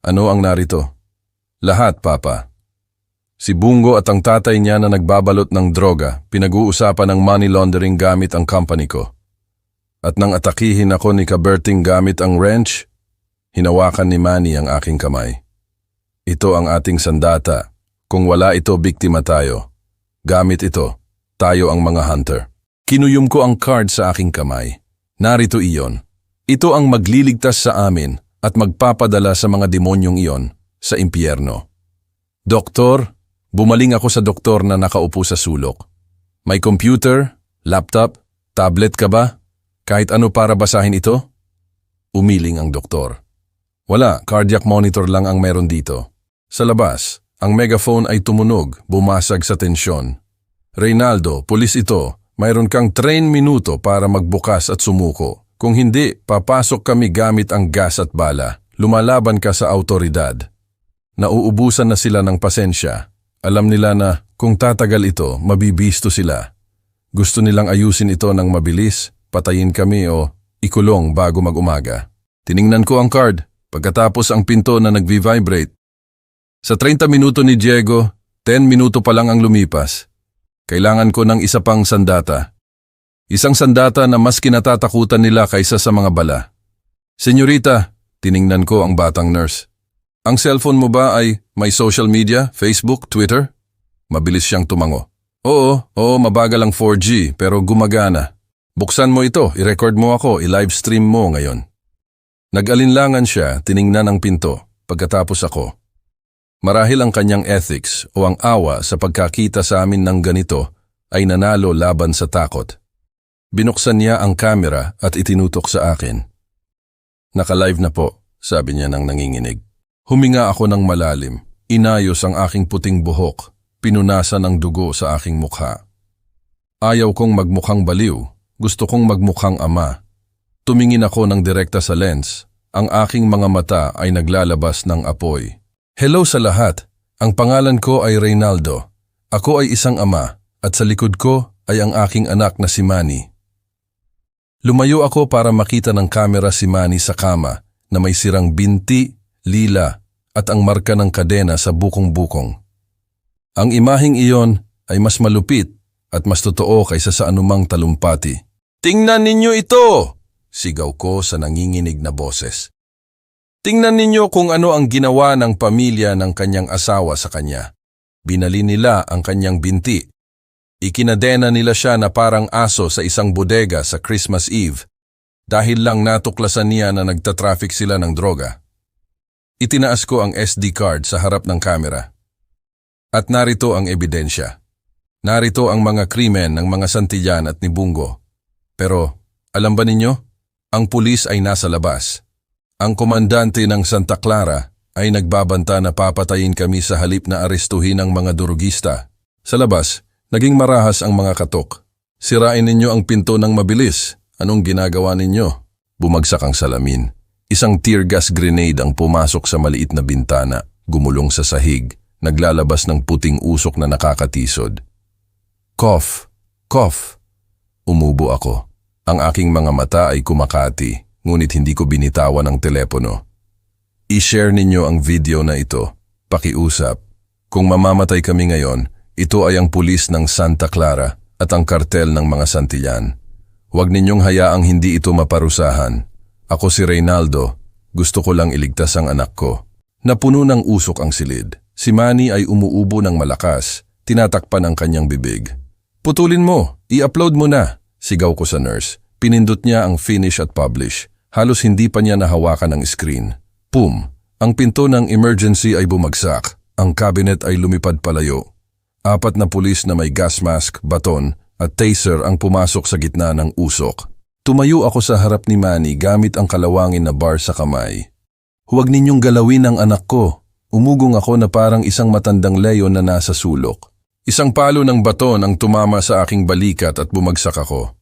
Ano ang narito? Lahat, Papa. Si Bungo at ang tatay niya na nagbabalot ng droga, pinag-uusapan ng money laundering gamit ang company ko. At nang atakihin ako ni Kaberting gamit ang wrench, hinawakan ni Manny ang aking kamay. Ito ang ating sandata. Kung wala ito, biktima tayo. Gamit ito, tayo ang mga hunter. Kinuyom ko ang card sa aking kamay. Narito iyon. Ito ang magliligtas sa amin at magpapadala sa mga demonyong iyon sa impyerno. Doktor, bumaling ako sa doktor na nakaupo sa sulok. May computer, laptop, tablet ka ba? Kahit ano para basahin ito? Umiling ang doktor. Wala, cardiac monitor lang ang meron dito. Sa labas, ang megaphone ay tumunog, bumasag sa tensyon. Reynaldo, pulis ito, mayroon kang 3 minuto para magbukas at sumuko. Kung hindi, papasok kami gamit ang gas at bala. Lumalaban ka sa autoridad. Nauubusan na sila ng pasensya. Alam nila na kung tatagal ito, mabibisto sila. Gusto nilang ayusin ito ng mabilis, patayin kami o ikulong bago mag-umaga. Tiningnan ko ang card, pagkatapos ang pinto na nagvi-vibrate. Sa 30 minuto ni Diego, 10 minuto pa lang ang lumipas. Kailangan ko ng isa pang sandata. Isang sandata na mas kinatatakutan nila kaysa sa mga bala. Senyorita, tiningnan ko ang batang nurse. Ang cellphone mo ba ay may social media, Facebook, Twitter? Mabilis siyang tumango. Oo, mabagal ang 4G pero gumagana. Buksan mo ito, i-record mo ako, i-live stream mo ngayon. Nag-alinlangan siya, tiningnan ang pinto, pagkatapos ako. Marahil ang kanyang ethics o ang awa sa pagkakita sa amin ng ganito ay nanalo laban sa takot. Binuksan niya ang kamera at itinutok sa akin. Naka-live na po, sabi niya nang nanginginig. Huminga ako ng malalim, inayos ang aking puting buhok, pinunasan ng dugo sa aking mukha. Ayaw kong magmukhang baliw, gusto kong magmukhang ama. Tumingin ako ng direkta sa lens, ang aking mga mata ay naglalabas ng apoy. Hello sa lahat, ang pangalan ko ay Reynaldo. Ako ay isang ama at sa likod ko ay ang aking anak na si Manny. Lumayo ako para makita ng kamera si Manny sa kama na may sirang binti, lila at ang marka ng kadena sa bukong-bukong. Ang imaheng iyon ay mas malupit at mas totoo kaysa sa anumang talumpati. Tingnan ninyo ito! Sigaw ko sa nanginginig na boses. Tingnan ninyo kung ano ang ginawa ng pamilya ng kanyang asawa sa kanya. Binali nila ang kanyang binti. Ikinadena nila siya na parang aso sa isang bodega sa Christmas Eve dahil lang natuklasan niya na nagtatraffic sila ng droga. Itinaas ko ang SD card sa harap ng kamera. At narito ang ebidensya. Narito ang mga krimen ng mga Santillan at ni Bungo. Pero, alam ba ninyo? Ang pulis ay nasa labas. Ang komandante ng Santa Clara ay nagbabanta na papatayin kami sa halip na arestuhin ang mga durugista. Sa labas, naging marahas ang mga katok. Sirain ninyo ang pinto ng mabilis. Anong ginagawa ninyo? Bumagsak ang salamin. Isang tear gas grenade ang pumasok sa maliit na bintana, gumulong sa sahig, naglalabas ng puting usok na nakakatisod. Cough, cough. Umubo ako. Ang aking mga mata ay kumakati, ngunit hindi ko binitawan ang telepono. I-share ninyo ang video na ito. Pakiusap. Kung mamamatay kami ngayon, ito ay ang pulis ng Santa Clara at ang kartel ng mga Santillan. Huwag ninyong hayaang hindi ito maparusahan. Ako si Reynaldo. Gusto ko lang iligtas ang anak ko. Napuno ng usok ang silid. Si Manny ay umuubo ng malakas. Tinatakpan ang kanyang bibig. Putulin mo! I-upload mo na! Sigaw ko sa nurse. Pinindot niya ang finish at publish. Halos hindi pa niya nahawakan ang screen. Pum! Ang pinto ng emergency ay bumagsak. Ang cabinet ay lumipad palayo. 4 na pulis na may gas mask, baton at taser ang pumasok sa gitna ng usok. Tumayo ako sa harap ni Manny gamit ang kalawangin na bar sa kamay. Huwag ninyong galawin ang anak ko. Umugong ako na parang isang matandang leon na nasa sulok. Isang palo ng baton ang tumama sa aking balikat at bumagsak ako.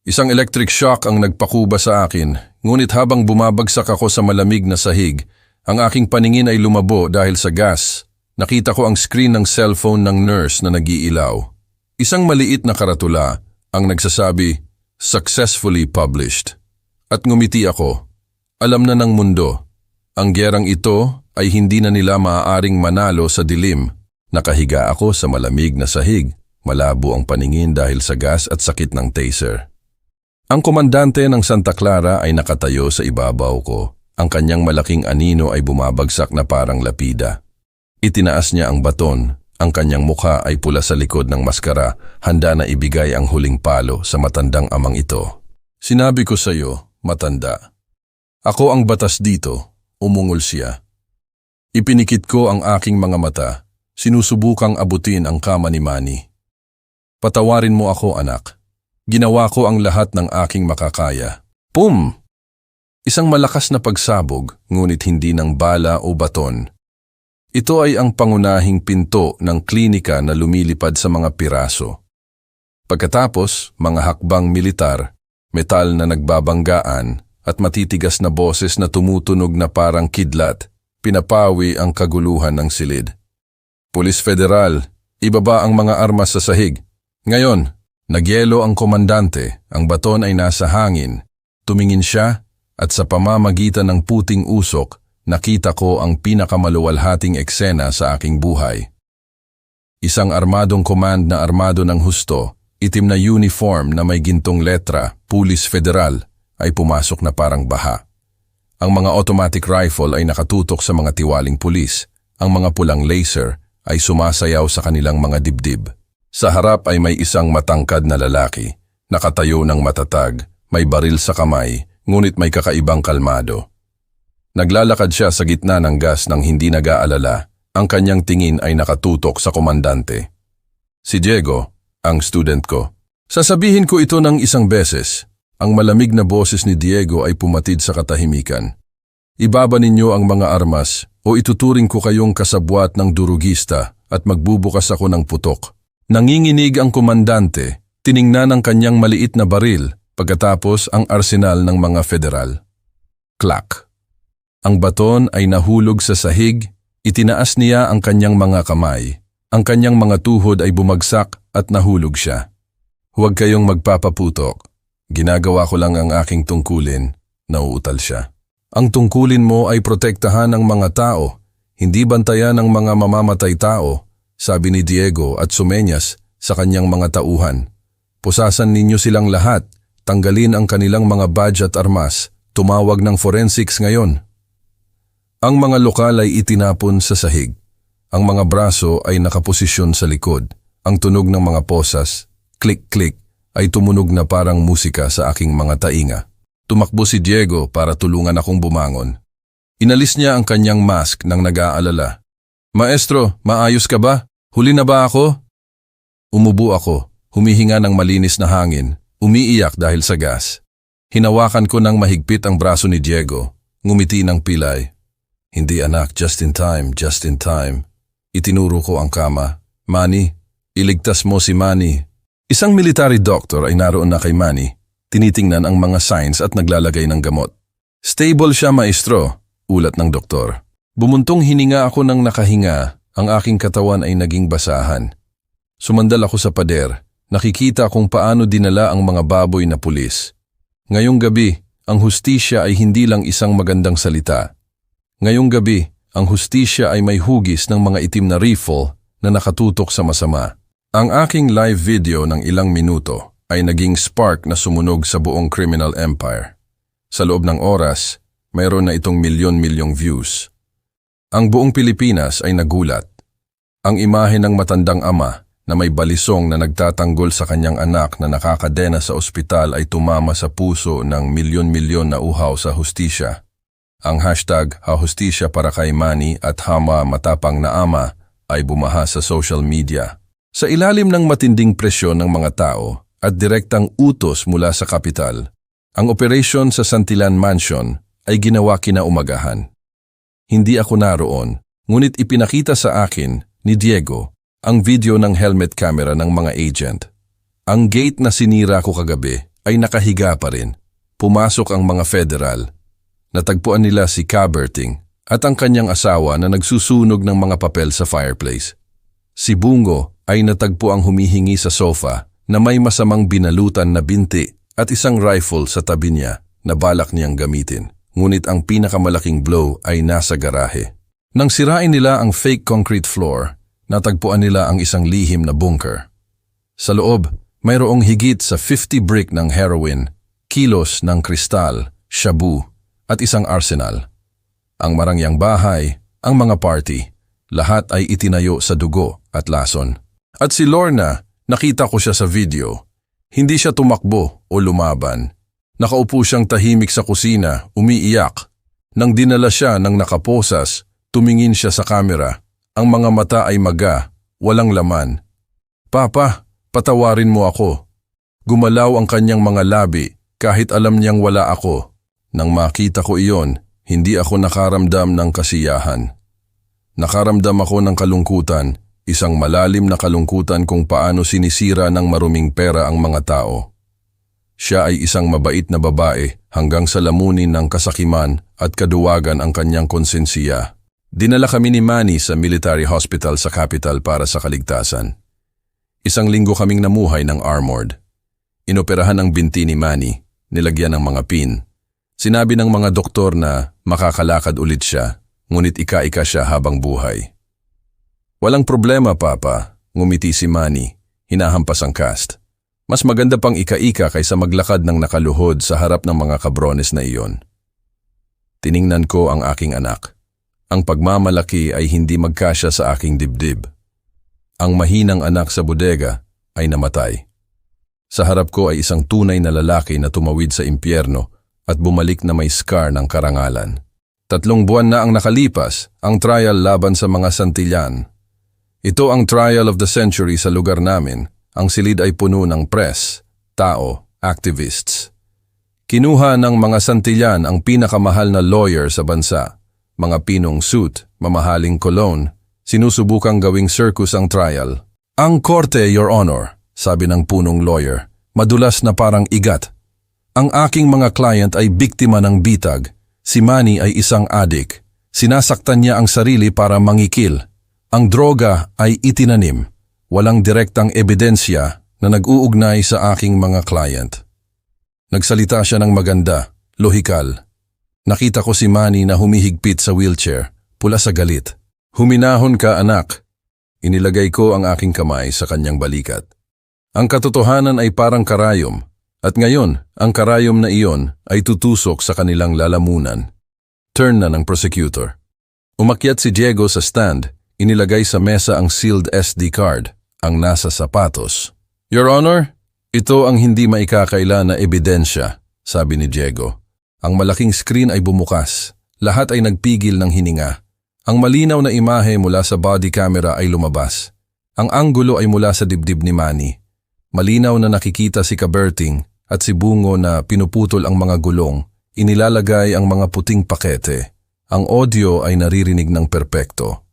Isang electric shock ang nagpakuba sa akin, ngunit habang bumabagsak ako sa malamig na sahig, ang aking paningin ay lumabo dahil sa gas. Nakita ko ang screen ng cellphone ng nurse na nag-iilaw. Isang maliit na karatula ang nagsasabi, "Successfully published." At ngumiti ako. Alam na ng mundo, ang gyerang ito ay hindi na nila maaaring manalo sa dilim. Nakahiga ako sa malamig na sahig, malabo ang paningin dahil sa gas at sakit ng taser. Ang komandante ng Santa Clara ay nakatayo sa ibabaw ko. Ang kanyang malaking anino ay bumabagsak na parang lapida. Itinaas niya ang baton. Ang kanyang mukha ay pula sa likod ng maskara, handa na ibigay ang huling palo sa matandang amang ito. Sinabi ko sa iyo, matanda. Ako ang batas dito, umungol siya. Ipinikit ko ang aking mga mata. Sinusubukang abutin ang kama ni Manny. Patawarin mo ako, anak. Ginawa ko ang lahat ng aking makakaya. Pum! Isang malakas na pagsabog, ngunit hindi ng bala o baton. Ito ay ang pangunahing pinto ng klinika na lumilipad sa mga piraso. Pagkatapos, mga hakbang militar, metal na nagbabanggaan at matitigas na boses na tumutunog na parang kidlat, pinapawi ang kaguluhan ng silid. Pulis Federal, ibaba ang mga armas sa sahig. Ngayon, nagyelo ang komandante, ang baton ay nasa hangin. Tumingin siya at sa pamamagitan ng puting usok, nakita ko ang pinakamaluwalhating eksena sa aking buhay. Isang armadong command na armado ng husto, itim na uniform na may gintong letra, Pulis Federal, ay pumasok na parang baha. Ang mga automatic rifle ay nakatutok sa mga tiwaling pulis. Ang mga pulang laser ay sumasayaw sa kanilang mga dibdib. Sa harap ay may isang matangkad na lalaki, nakatayo ng matatag, may baril sa kamay, ngunit may kakaibang kalmado. Naglalakad siya sa gitna ng gas nang hindi nag-aalala. Ang kanyang tingin ay nakatutok sa komandante. Si Diego, ang student ko. Sasabihin ko ito ng isang beses. Ang malamig na boses ni Diego ay pumatid sa katahimikan. Ibaba ninyo ang mga armas o ituturing ko kayong kasabwat ng durugista at magbubukas ako ng putok. Nanginginig ang komandante, tiningnan ang kanyang maliit na baril, pagkatapos ang arsenal ng mga federal. Clack. Ang baton ay nahulog sa sahig, itinaas niya ang kanyang mga kamay. Ang kanyang mga tuhod ay bumagsak at nahulog siya. Huwag kayong magpapaputok. Ginagawa ko lang ang aking tungkulin, nauutal siya. Ang tungkulin mo ay protektahan ang mga tao, hindi bantayan ang mga mamamatay tao, sabi ni Diego at sumenyas sa kanyang mga tauhan. Pusasan ninyo silang lahat, tanggalin ang kanilang mga badge at armas, tumawag ng forensics ngayon. Ang mga lokal ay itinapon sa sahig. Ang mga braso ay nakaposisyon sa likod. Ang tunog ng mga posas, click-click, ay tumunog na parang musika sa aking mga tainga. Tumakbo si Diego para tulungan akong bumangon. Inalis niya ang kanyang mask nang nag-aalala. Maestro, maayos ka ba? Huli na ba ako? Umubo ako, humihinga ng malinis na hangin, umiiyak dahil sa gas. Hinawakan ko ng mahigpit ang braso ni Diego, ngumiti ng pilay. Hindi anak, just in time, just in time. Itinuro ko ang kama. Manny, iligtas mo si Manny. Isang military doctor ay naroon na kay Manny. Tinitingnan ang mga signs at naglalagay ng gamot. Stable siya, maestro, ulat ng doktor. Bumuntong hininga ako ng nakahinga, ang aking katawan ay naging basahan. Sumandal ako sa pader, nakikita kung paano dinala ang mga baboy na pulis. Ngayong gabi, ang hustisya ay hindi lang isang magandang salita. Ngayong gabi, ang hustisya ay may hugis ng mga itim na rifle na nakatutok sa masama. Ang aking live video ng ilang minuto ay naging spark na sumunog sa buong criminal empire. Sa loob ng oras, mayroon na itong milyon-milyong views. Ang buong Pilipinas ay nagulat. Ang imahe ng matandang ama na may balisong na nagtatanggol sa kanyang anak na nakakadena sa ospital ay tumama sa puso ng milyon-milyon na uhaw sa hustisya. Ang hashtag #hahustisya para kay Manny at Hama Matapang na Ama ay bumaha sa social media. Sa ilalim ng matinding presyon ng mga tao at direktang utos mula sa kapital, ang operasyon sa Santillan Mansion ay ginawa kinaumagahan. Hindi ako naroon, ngunit ipinakita sa akin ni Diego ang video ng helmet camera ng mga agent. Ang gate na sinira ko kagabi ay nakahiga pa rin. Pumasok ang mga federal. Natagpuan nila si Caberting at ang kanyang asawa na nagsusunog ng mga papel sa fireplace. Si Bungo ay natagpo ang humihingi sa sofa na may masamang binalutan na binti at isang rifle sa tabi niya na balak niyang gamitin. Ngunit ang pinakamalaking blow ay nasa garahe. Nang sirain nila ang fake concrete floor, natagpuan nila ang isang lihim na bunker. Sa loob, mayroong higit sa 50 brick ng heroin, kilos ng kristal, shabu, at isang arsenal. Ang marangyang bahay, ang mga party, lahat ay itinayo sa dugo at lason. At si Lorna, nakita ko siya sa video. Hindi siya tumakbo o lumaban. Nakaupo siyang tahimik sa kusina, umiiyak. Nang dinala siya ng nakaposas, tumingin siya sa kamera. Ang mga mata ay maga, walang laman. Papa, patawarin mo ako. Gumalaw ang kanyang mga labi kahit alam niyang wala ako. Nang makita ko iyon, hindi ako nakaramdam ng kasiyahan. Nakaramdam ako ng kalungkutan, isang malalim na kalungkutan kung paano sinisira ng maruming pera ang mga tao. Siya ay isang mabait na babae hanggang sa lamunin ng kasakiman at kaduwagan ang kanyang konsensiya. Dinala kami ni Manny sa military hospital sa capital para sa kaligtasan. Isang linggo kaming namuhay ng armored. Inoperahan ang binti ni Manny, nilagyan ng mga pin. Sinabi ng mga doktor na makakalakad ulit siya, ngunit ika-ika siya habang buhay. Walang problema, Papa, ngumiti si Manny, hinahampas ang cast. Mas maganda pang ika-ika kaysa maglakad ng nakaluhod sa harap ng mga kabrones na iyon. Tiningnan ko ang aking anak. Ang pagmamalaki ay hindi magkasya sa aking dibdib. Ang mahinang anak sa bodega ay namatay. Sa harap ko ay isang tunay na lalaki na tumawid sa impyerno at bumalik na may scar ng karangalan. 3 buwan na ang nakalipas, ang trial laban sa mga Santillan. Ito ang trial of the century sa lugar namin. Ang silid ay puno ng press, tao, activists. Kinuha ng mga Santillan ang pinakamahal na lawyer sa bansa. Mga pinong suit, mamahaling cologne, sinusubukang gawing circus ang trial. Ang korte, Your Honor, sabi ng punong lawyer, madulas na parang igat. Ang aking mga client ay biktima ng bitag. Si Manny ay isang adik. Sinasaktan niya ang sarili para mangikil. Ang droga ay itinanim. Walang direktang ebidensya na nag-uugnay sa aking mga client. Nagsalita siya ng maganda, lohikal. Nakita ko si Manny na humihigpit sa wheelchair, pula sa galit. Huminahon ka, anak. Inilagay ko ang aking kamay sa kanyang balikat. Ang katotohanan ay parang karayom, at ngayon ang karayom na iyon ay tutusok sa kanilang lalamunan. Turn na ng prosecutor. Umakyat si Diego sa stand, inilagay sa mesa ang sealed SD card, ang nasa sapatos. Your Honor, ito ang hindi maikakaila na ebidensya, sabi ni Diego. Ang malaking screen ay bumukas. Lahat ay nagpigil ng hininga. Ang malinaw na imahe mula sa body camera ay lumabas. Ang anggulo ay mula sa dibdib ni Manny. Malinaw na nakikita si Kaberting at si Bungo na pinuputol ang mga gulong, inilalagay ang mga puting pakete. Ang audio ay naririnig ng perpekto.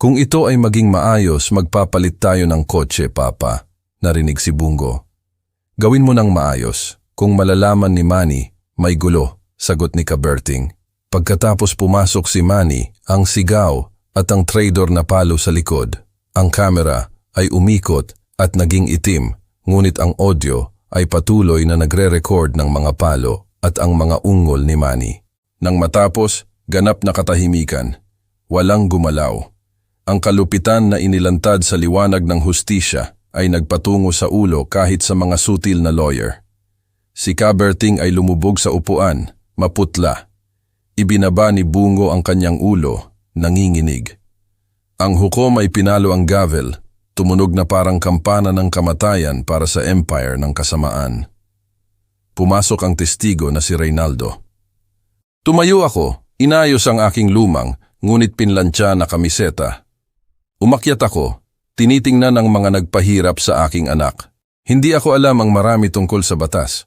Kung ito ay maging maayos, magpapalit tayo ng kotse, Papa, narinig si Bungo. Gawin mo ng maayos. Kung malalaman ni Manny, may gulo, sagot ni Kaberting. Pagkatapos pumasok si Manny, ang sigaw at ang traidor na palo sa likod. Ang kamera ay umikot at naging itim, ngunit ang audio ay patuloy na nagre-record ng mga palo at ang mga ungol ni Manny. Nang matapos, ganap na katahimikan. Walang gumalaw. Ang kalupitan na inilantad sa liwanag ng hustisya ay nagpatungo sa ulo kahit sa mga sutil na lawyer. Si Kaberting ay lumubog sa upuan, maputla. Ibinaba ni Bungo ang kanyang ulo, nanginginig. Ang hukom ay pinalo ang gavel, tumunog na parang kampana ng kamatayan para sa empire ng kasamaan. Pumasok ang testigo na si Reynaldo. Tumayo ako, inayos ang aking lumang, ngunit pinlantsa na kamiseta. Umakyat ako, tinitingnan ang mga nagpahirap sa aking anak. Hindi ako alam ang marami tungkol sa batas.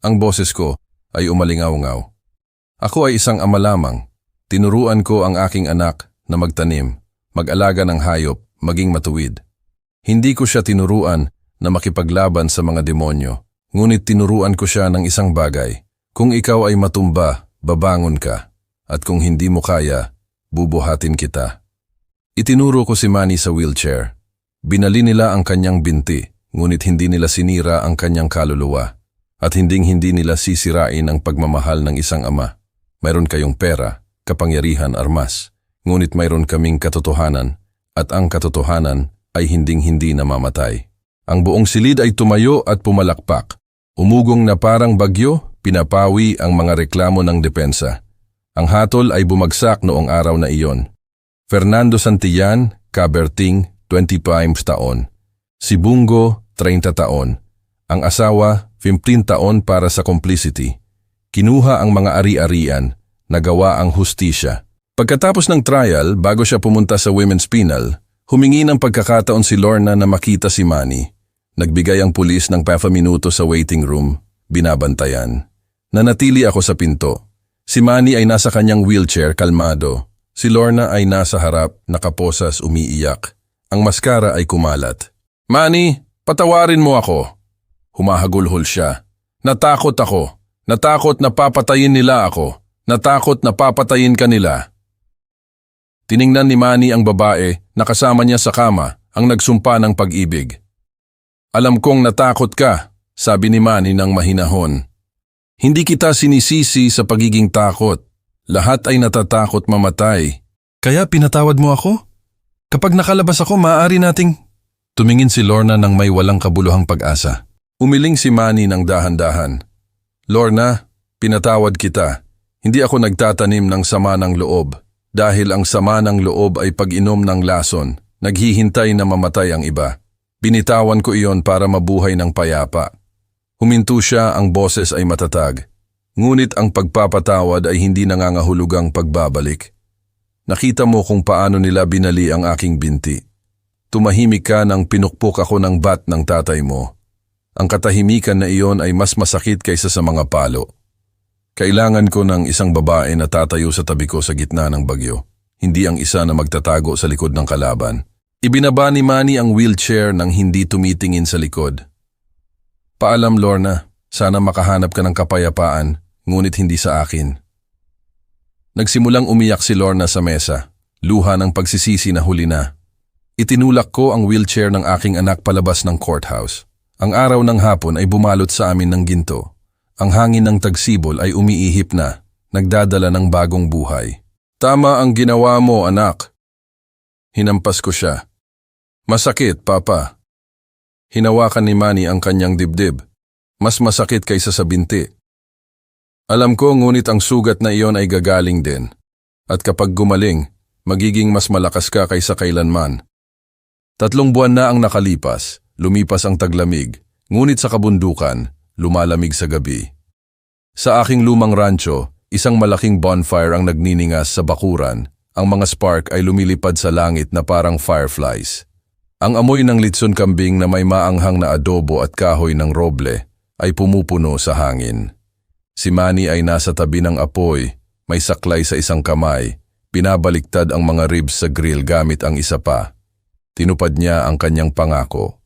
Ang boses ko ay umalingaw-ngaw. Ako ay isang ama lamang. Tinuruan ko ang aking anak na magtanim, mag-alaga ng hayop, maging matuwid. Hindi ko siya tinuruan na makipaglaban sa mga demonyo, ngunit tinuruan ko siya ng isang bagay. Kung ikaw ay matumba, babangon ka, at kung hindi mo kaya, bubuhatin kita. Itinuro ko si Manny sa wheelchair. Binali nila ang kanyang binti, ngunit hindi nila sinira ang kanyang kaluluwa, at hindi nila sisirain ang pagmamahal ng isang ama. Mayroon kayong pera, kapangyarihan, armas. Ngunit mayroon kaming katotohanan, at ang katotohanan ay hinding-hindi namamatay. Ang buong silid ay tumayo at pumalakpak. Umugong na parang bagyo, pinapawi ang mga reklamo ng depensa. Ang hatol ay bumagsak noong araw na iyon. Fernando Santillan, Kaberting, 25 taon. Si Bungo, 30 taon. Ang asawa, 15 taon para sa complicity. Kinuha ang mga ari-arian, nagawa ang hustisya. Pagkatapos ng trial, bago siya pumunta sa Women's Penal, humingi ng pagkakataon si Lorna na makita si Manny. Nagbigay ang pulis ng minuto sa waiting room, binabantayan. Nanatili ako sa pinto. Si Manny ay nasa kanyang wheelchair, kalmado. Si Lorna ay nasa harap, nakaposas, umiiyak. Ang maskara ay kumalat. Manny, patawarin mo ako. Humahagulhol siya. Natakot ako. Natakot na papatayin nila ako. Natakot na papatayin ka nila. Tiningnan ni Manny ang babae na kasama niya sa kama ang nagsumpa ng pag-ibig. Alam kong natakot ka, sabi ni Manny ng mahinahon. Hindi kita sinisisi sa pagiging takot. Lahat ay natatakot mamatay. Kaya pinatawad mo ako? Kapag nakalabas ako, maaari nating... Tumingin si Lorna ng may walang kabuluhang pag-asa. Umiling si Manny ng dahan-dahan. Lorna, pinatawad kita. Hindi ako nagtatanim ng sama ng loob. Dahil ang sama ng loob ay pag-inom ng lason, naghihintay na mamatay ang iba. Binitawan ko iyon para mabuhay ng payapa. Huminto siya, ang boses ay matatag. Ngunit ang pagpapatawad ay hindi nangangahulugang pagbabalik. Nakita mo kung paano nila binali ang aking binti. Tumahimik ka nang pinukpok ako ng bat ng tatay mo. Ang katahimikan na iyon ay mas masakit kaysa sa mga palo. Kailangan ko ng isang babae na tatayo sa tabi ko sa gitna ng bagyo, hindi ang isa na magtatago sa likod ng kalaban. Ibinaba ni Manny ang wheelchair nang hindi tumitingin sa likod. Paalam, Lorna, sana makahanap ka ng kapayapaan, ngunit hindi sa akin. Nagsimulang umiyak si Lorna sa mesa, luha ng pagsisisi na huli na. Itinulak ko ang wheelchair ng aking anak palabas ng courthouse. Ang araw ng hapon ay bumalot sa amin ng ginto. Ang hangin ng tagsibol ay umiihip na, nagdadala ng bagong buhay. Tama ang ginawa mo, anak. Hinampas ko siya. Masakit, Papa. Hinawakan ni Manny ang kanyang dibdib. Mas masakit kaysa sa binti. Alam ko, ngunit ang sugat na iyon ay gagaling din. At kapag gumaling, magiging mas malakas ka kaysa kailanman. 3 buwan na ang nakalipas, lumipas ang taglamig, ngunit sa kabundukan, lumalamig sa gabi. Sa aking lumang rancho, isang malaking bonfire ang nagniningas sa bakuran. Ang mga spark ay lumilipad sa langit na parang fireflies. Ang amoy ng litson kambing na may maanghang na adobo at kahoy ng roble ay pumupuno sa hangin. Si Manny ay nasa tabi ng apoy, may saklay sa isang kamay, pinabaliktad ang mga ribs sa grill gamit ang isa pa. Tinupad niya ang kanyang pangako.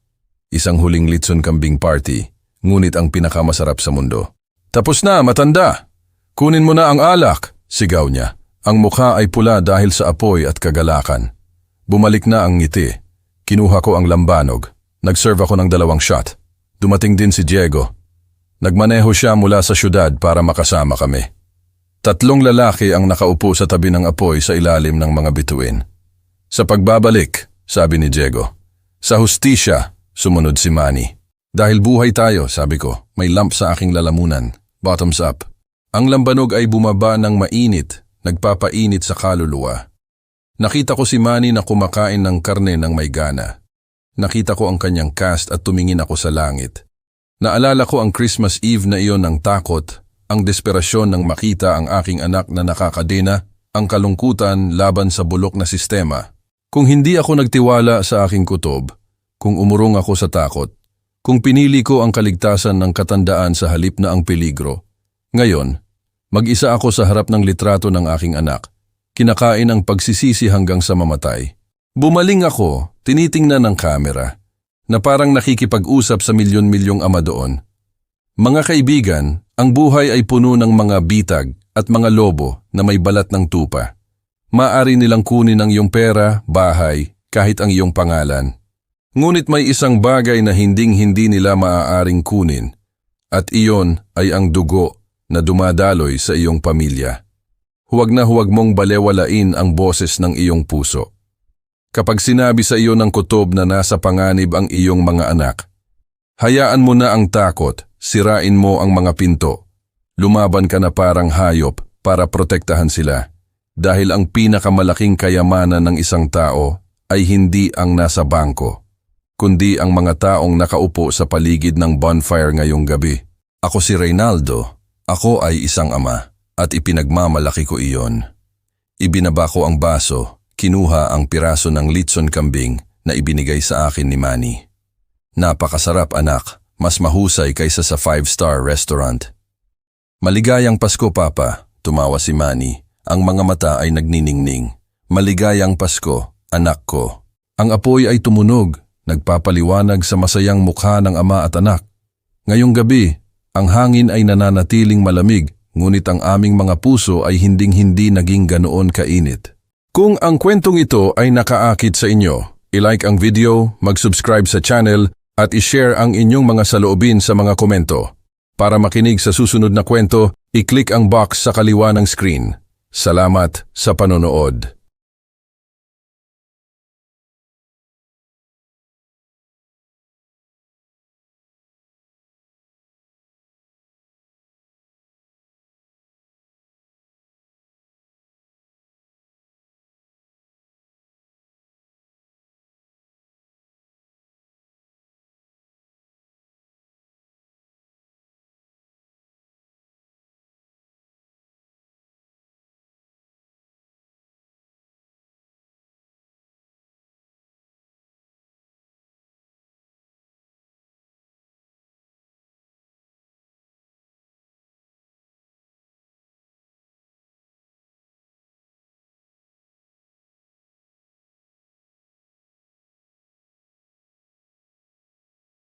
Isang huling litson kambing party, ngunit ang pinakamasarap sa mundo. Tapos na, matanda! Kunin mo na ang alak, sigaw niya. Ang mukha ay pula dahil sa apoy at kagalakan. Bumalik na ang ngiti. Kinuha ko ang lambanog. Nag-serve ako ng 2 shot. Dumating din si Diego. Nagmaneho siya mula sa syudad para makasama kami. 3 lalaki ang nakaupo sa tabi ng apoy sa ilalim ng mga bituin. Sa pagbabalik, sabi ni Diego. Sa hustisya, sumunod si Manny. Dahil buhay tayo, sabi ko, may lamp sa aking lalamunan. Bottoms up. Ang lambanog ay bumaba ng mainit, nagpapainit sa kaluluwa. Nakita ko si Manny na kumakain ng karne ng may gana. Nakita ko ang kanyang cast at tumingin ako sa langit. Naalala ko ang Christmas Eve na iyon ng takot, ang desperasyon ng makita ang aking anak na nakakadena, ang kalungkutan laban sa bulok na sistema. Kung hindi ako nagtiwala sa aking kutob, kung umurong ako sa takot, kung pinili ko ang kaligtasan ng katandaan sa halip na ang peligro, ngayon, mag-isa ako sa harap ng litrato ng aking anak, kinakain ang pagsisisi hanggang sa mamatay. Bumaling ako, tinitingnan ng kamera, na parang nakikipag-usap sa milyon-milyong ama doon. Mga kaibigan, ang buhay ay puno ng mga bitag at mga lobo na may balat ng tupa. Maaari nilang kunin ang iyong pera, bahay, kahit ang iyong pangalan. Ngunit may isang bagay na hinding-hindi nila maaaring kunin, at iyon ay ang dugo na dumadaloy sa iyong pamilya. Huwag na huwag mong balewalain ang boses ng iyong puso. Kapag sinabi sa iyo ng kutob na nasa panganib ang iyong mga anak, hayaan mo na ang takot, sirain mo ang mga pinto. Lumaban ka na parang hayop para protektahan sila. Dahil ang pinakamalaking kayamanan ng isang tao ay hindi ang nasa bangko, kundi ang mga taong nakaupo sa paligid ng bonfire ngayong gabi. Ako si Reynaldo, ako ay isang ama. At ipinagmamalaki ko iyon. Ibinaba ko ang baso, kinuha ang piraso ng litson kambing na ibinigay sa akin ni Manny. Napakasarap anak, mas mahusay kaysa sa 5-star restaurant. Maligayang Pasko Papa, tumawa si Manny. Ang mga mata ay nagniningning. Maligayang Pasko, anak ko. Ang apoy ay tumunog, nagpapaliwanag sa masayang mukha ng ama at anak. Ngayong gabi, ang hangin ay nananatiling malamig, ngunit ang aming mga puso ay hinding-hindi naging ganoon kainit. Kung ang kwentong ito ay nakaakit sa inyo, i-like ang video, mag-subscribe sa channel at i-share ang inyong mga saloobin sa mga komento. Para makinig sa susunod na kwento, i-click ang box sa kaliwa ng screen. Salamat sa panonood.